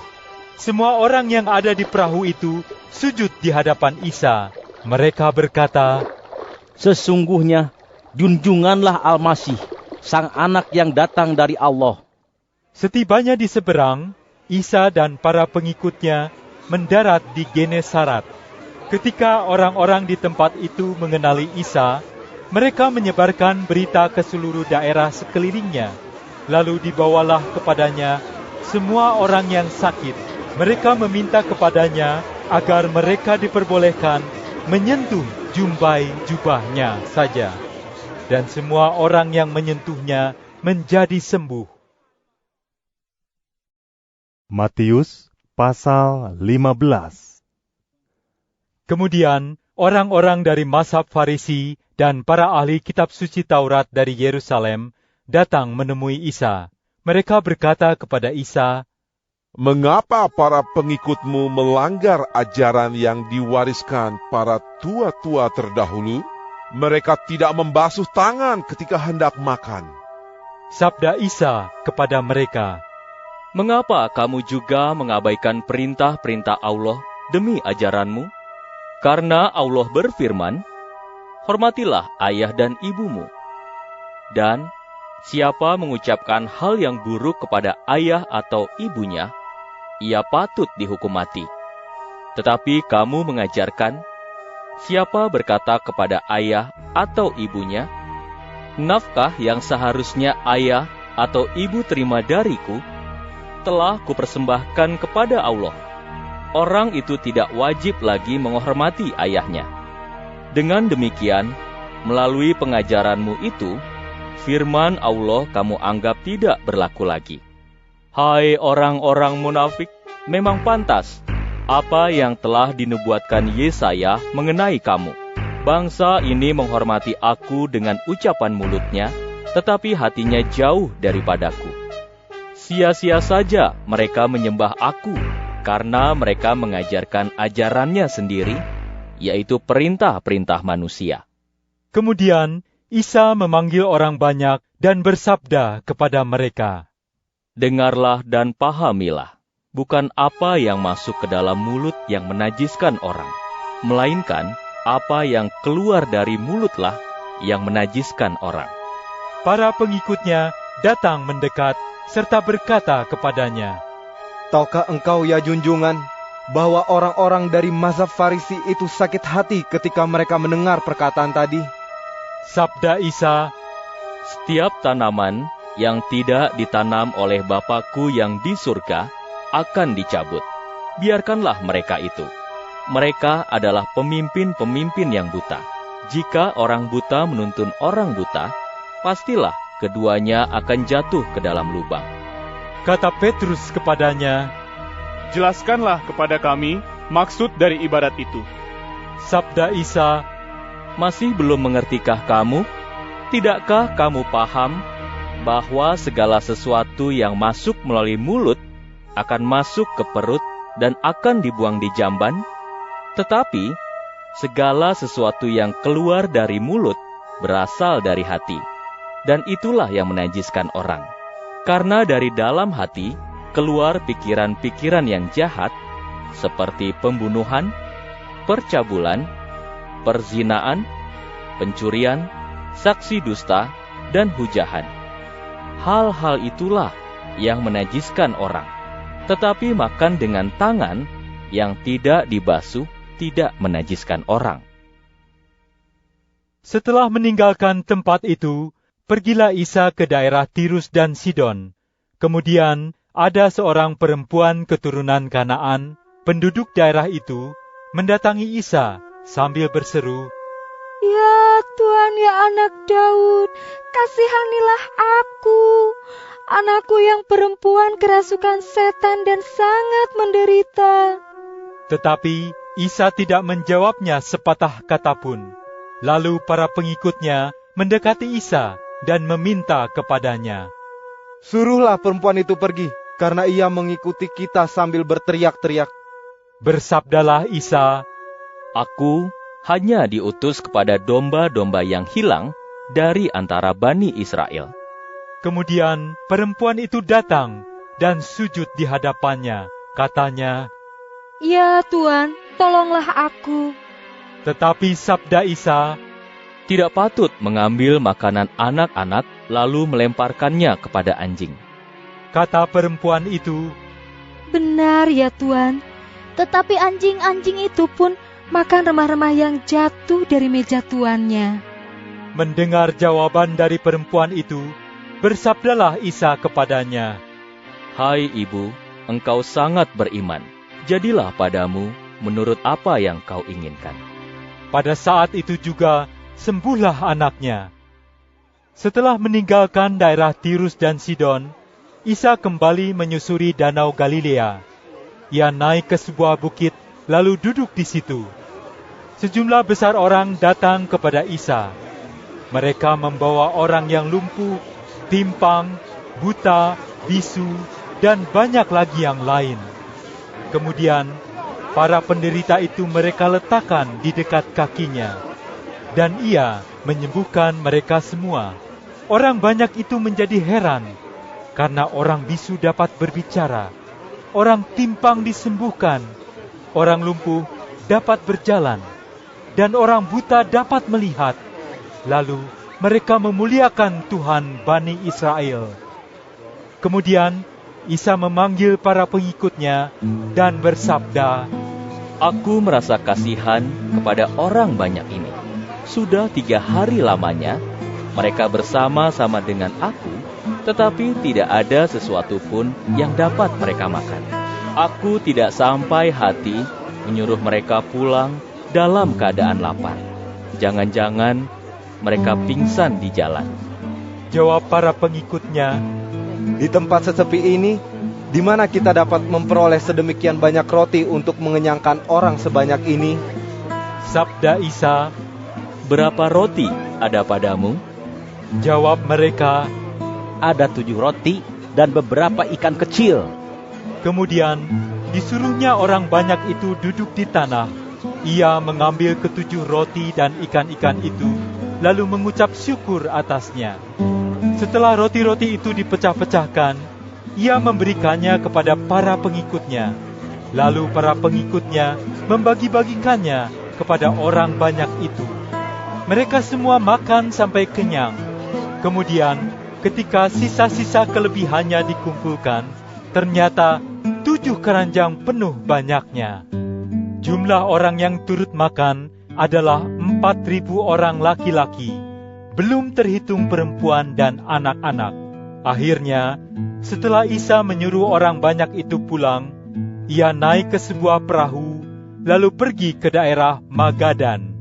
Semua orang yang ada di perahu itu sujud di hadapan Isa. Mereka berkata, "Sesungguhnya junjunganlah Al-Masih, Sang Anak yang datang dari Allah." Setibanya di seberang, Isa dan para pengikutnya mendarat di Genesaret. Ketika orang-orang di tempat itu mengenali Isa, mereka menyebarkan berita ke seluruh daerah sekelilingnya. Lalu dibawalah kepadanya semua orang yang sakit. Mereka meminta kepadanya agar mereka diperbolehkan menyentuh jumbai jubahnya saja. Dan semua orang yang menyentuhnya menjadi sembuh. Matius pasal 15. Kemudian orang-orang dari mazhab Farisi dan para ahli kitab suci Taurat dari Yerusalem datang menemui Isa. Mereka berkata kepada Isa, "Mengapa para pengikutmu melanggar ajaran yang diwariskan para tua-tua terdahulu? Mereka tidak membasuh tangan ketika hendak makan." Sabda Isa kepada mereka, "Mengapa kamu juga mengabaikan perintah-perintah Allah demi ajaranmu? Karena Allah berfirman, hormatilah ayah dan ibumu. Dan siapa mengucapkan hal yang buruk kepada ayah atau ibunya, ia patut dihukum mati. Tetapi kamu mengajarkan, siapa berkata kepada ayah atau ibunya, nafkah yang seharusnya ayah atau ibu terima dariku, telah kupersembahkan kepada Allah. Orang itu tidak wajib lagi menghormati ayahnya. Dengan demikian, melalui pengajaranmu itu, firman Allah kamu anggap tidak berlaku lagi. Hai orang-orang munafik, memang pantas apa yang telah dinubuatkan Yesaya mengenai kamu. Bangsa ini menghormati aku dengan ucapan mulutnya, tetapi hatinya jauh daripadaku. Sia-sia saja mereka menyembah aku, karena mereka mengajarkan ajarannya sendiri, yaitu perintah-perintah manusia." Kemudian Isa memanggil orang banyak dan bersabda kepada mereka, "Dengarlah dan pahamilah, bukan apa yang masuk ke dalam mulut yang menajiskan orang, melainkan apa yang keluar dari mulutlah yang menajiskan orang." Para pengikutnya datang mendekat serta berkata kepadanya, "Tahukah engkau ya junjungan, bahwa orang-orang dari mazhab Farisi itu sakit hati ketika mereka mendengar perkataan tadi?" Sabda Isa, "Setiap tanaman yang tidak ditanam oleh Bapakku yang di surga akan dicabut. Biarkanlah mereka itu. Mereka adalah pemimpin-pemimpin yang buta. Jika orang buta menuntun orang buta, pastilah keduanya akan jatuh ke dalam lubang." Kata Petrus kepadanya, "Jelaskanlah kepada kami maksud dari ibarat itu." Sabda Isa, "Masih belum mengertikah kamu? Tidakkah kamu paham bahwa segala sesuatu yang masuk melalui mulut akan masuk ke perut dan akan dibuang di jamban? Tetapi segala sesuatu yang keluar dari mulut berasal dari hati, dan itulah yang menajiskan orang. Karena dari dalam hati keluar pikiran-pikiran yang jahat, seperti pembunuhan, percabulan, perzinaan, pencurian, saksi dusta, dan hujahan. Hal-hal itulah yang menajiskan orang. Tetapi makan dengan tangan yang tidak dibasuh tidak menajiskan orang." Setelah meninggalkan tempat itu, pergilah Isa ke daerah Tirus dan Sidon. Kemudian ada seorang perempuan keturunan Kanaan, penduduk daerah itu, mendatangi Isa sambil berseru, "Ya Tuhan, ya anak Daud, kasihanilah aku. Anakku yang perempuan kerasukan setan dan sangat menderita." Tetapi Isa tidak menjawabnya sepatah kata pun. Lalu para pengikutnya mendekati Isa dan meminta kepadanya, "Suruhlah perempuan itu pergi, karena ia mengikuti kita sambil berteriak-teriak." Bersabdalah Isa, Aku hanya diutus kepada domba-domba yang hilang dari antara Bani Israel. Kemudian perempuan itu datang dan sujud di hadapannya. Katanya, Ya Tuan, tolonglah aku. Tetapi sabda Isa, Tidak patut mengambil makanan anak-anak lalu melemparkannya kepada anjing. Kata perempuan itu, Benar ya Tuan, tetapi anjing-anjing itu pun makan remah-remah yang jatuh dari meja tuannya. Mendengar jawaban dari perempuan itu, bersabdalah Isa kepadanya, Hai ibu, engkau sangat beriman. Jadilah padamu menurut apa yang kau inginkan. Pada saat itu juga sembuhlah anaknya. Setelah meninggalkan daerah Tirus dan Sidon, Isa kembali menyusuri Danau Galilea. Ia naik ke sebuah bukit, lalu duduk di situ. Sejumlah besar orang datang kepada Isa. Mereka membawa orang yang lumpuh, timpang, buta, bisu, dan banyak lagi yang lain. Kemudian, para penderita itu mereka letakkan di dekat kakinya. Dan ia menyembuhkan mereka semua. Orang banyak itu menjadi heran, karena orang bisu dapat berbicara, orang timpang disembuhkan, orang lumpuh dapat berjalan, dan orang buta dapat melihat. Lalu mereka memuliakan Tuhan Bani Israel. Kemudian Isa memanggil para pengikutnya dan bersabda, Aku merasa kasihan kepada orang banyak ini. Sudah 3 hari lamanya mereka bersama-sama dengan aku, tetapi tidak ada sesuatu pun yang dapat mereka makan. Aku tidak sampai hati menyuruh mereka pulang dalam keadaan lapar. Jangan-jangan mereka pingsan di jalan. Jawab para pengikutnya, Di tempat sesepi ini, di mana kita dapat memperoleh sedemikian banyak roti untuk mengenyangkan orang sebanyak ini? Sabda Isa, Berapa roti ada padamu? Jawab mereka, Ada 7 roti dan beberapa ikan kecil. Kemudian disuruhnya orang banyak itu duduk di tanah. Ia mengambil ke-7 roti dan ikan-ikan itu, lalu mengucap syukur atasnya. Setelah roti-roti itu dipecah-pecahkan, ia memberikannya kepada para pengikutnya. Lalu para pengikutnya membagi-bagikannya kepada orang banyak itu. Mereka semua makan sampai kenyang. Kemudian ketika sisa-sisa kelebihannya dikumpulkan, ternyata 7 keranjang penuh banyaknya. Jumlah orang yang turut makan adalah 4.000 orang laki-laki, belum terhitung perempuan dan anak-anak. Akhirnya, setelah Isa menyuruh orang banyak itu pulang, ia naik ke sebuah perahu, lalu pergi ke daerah Magadan.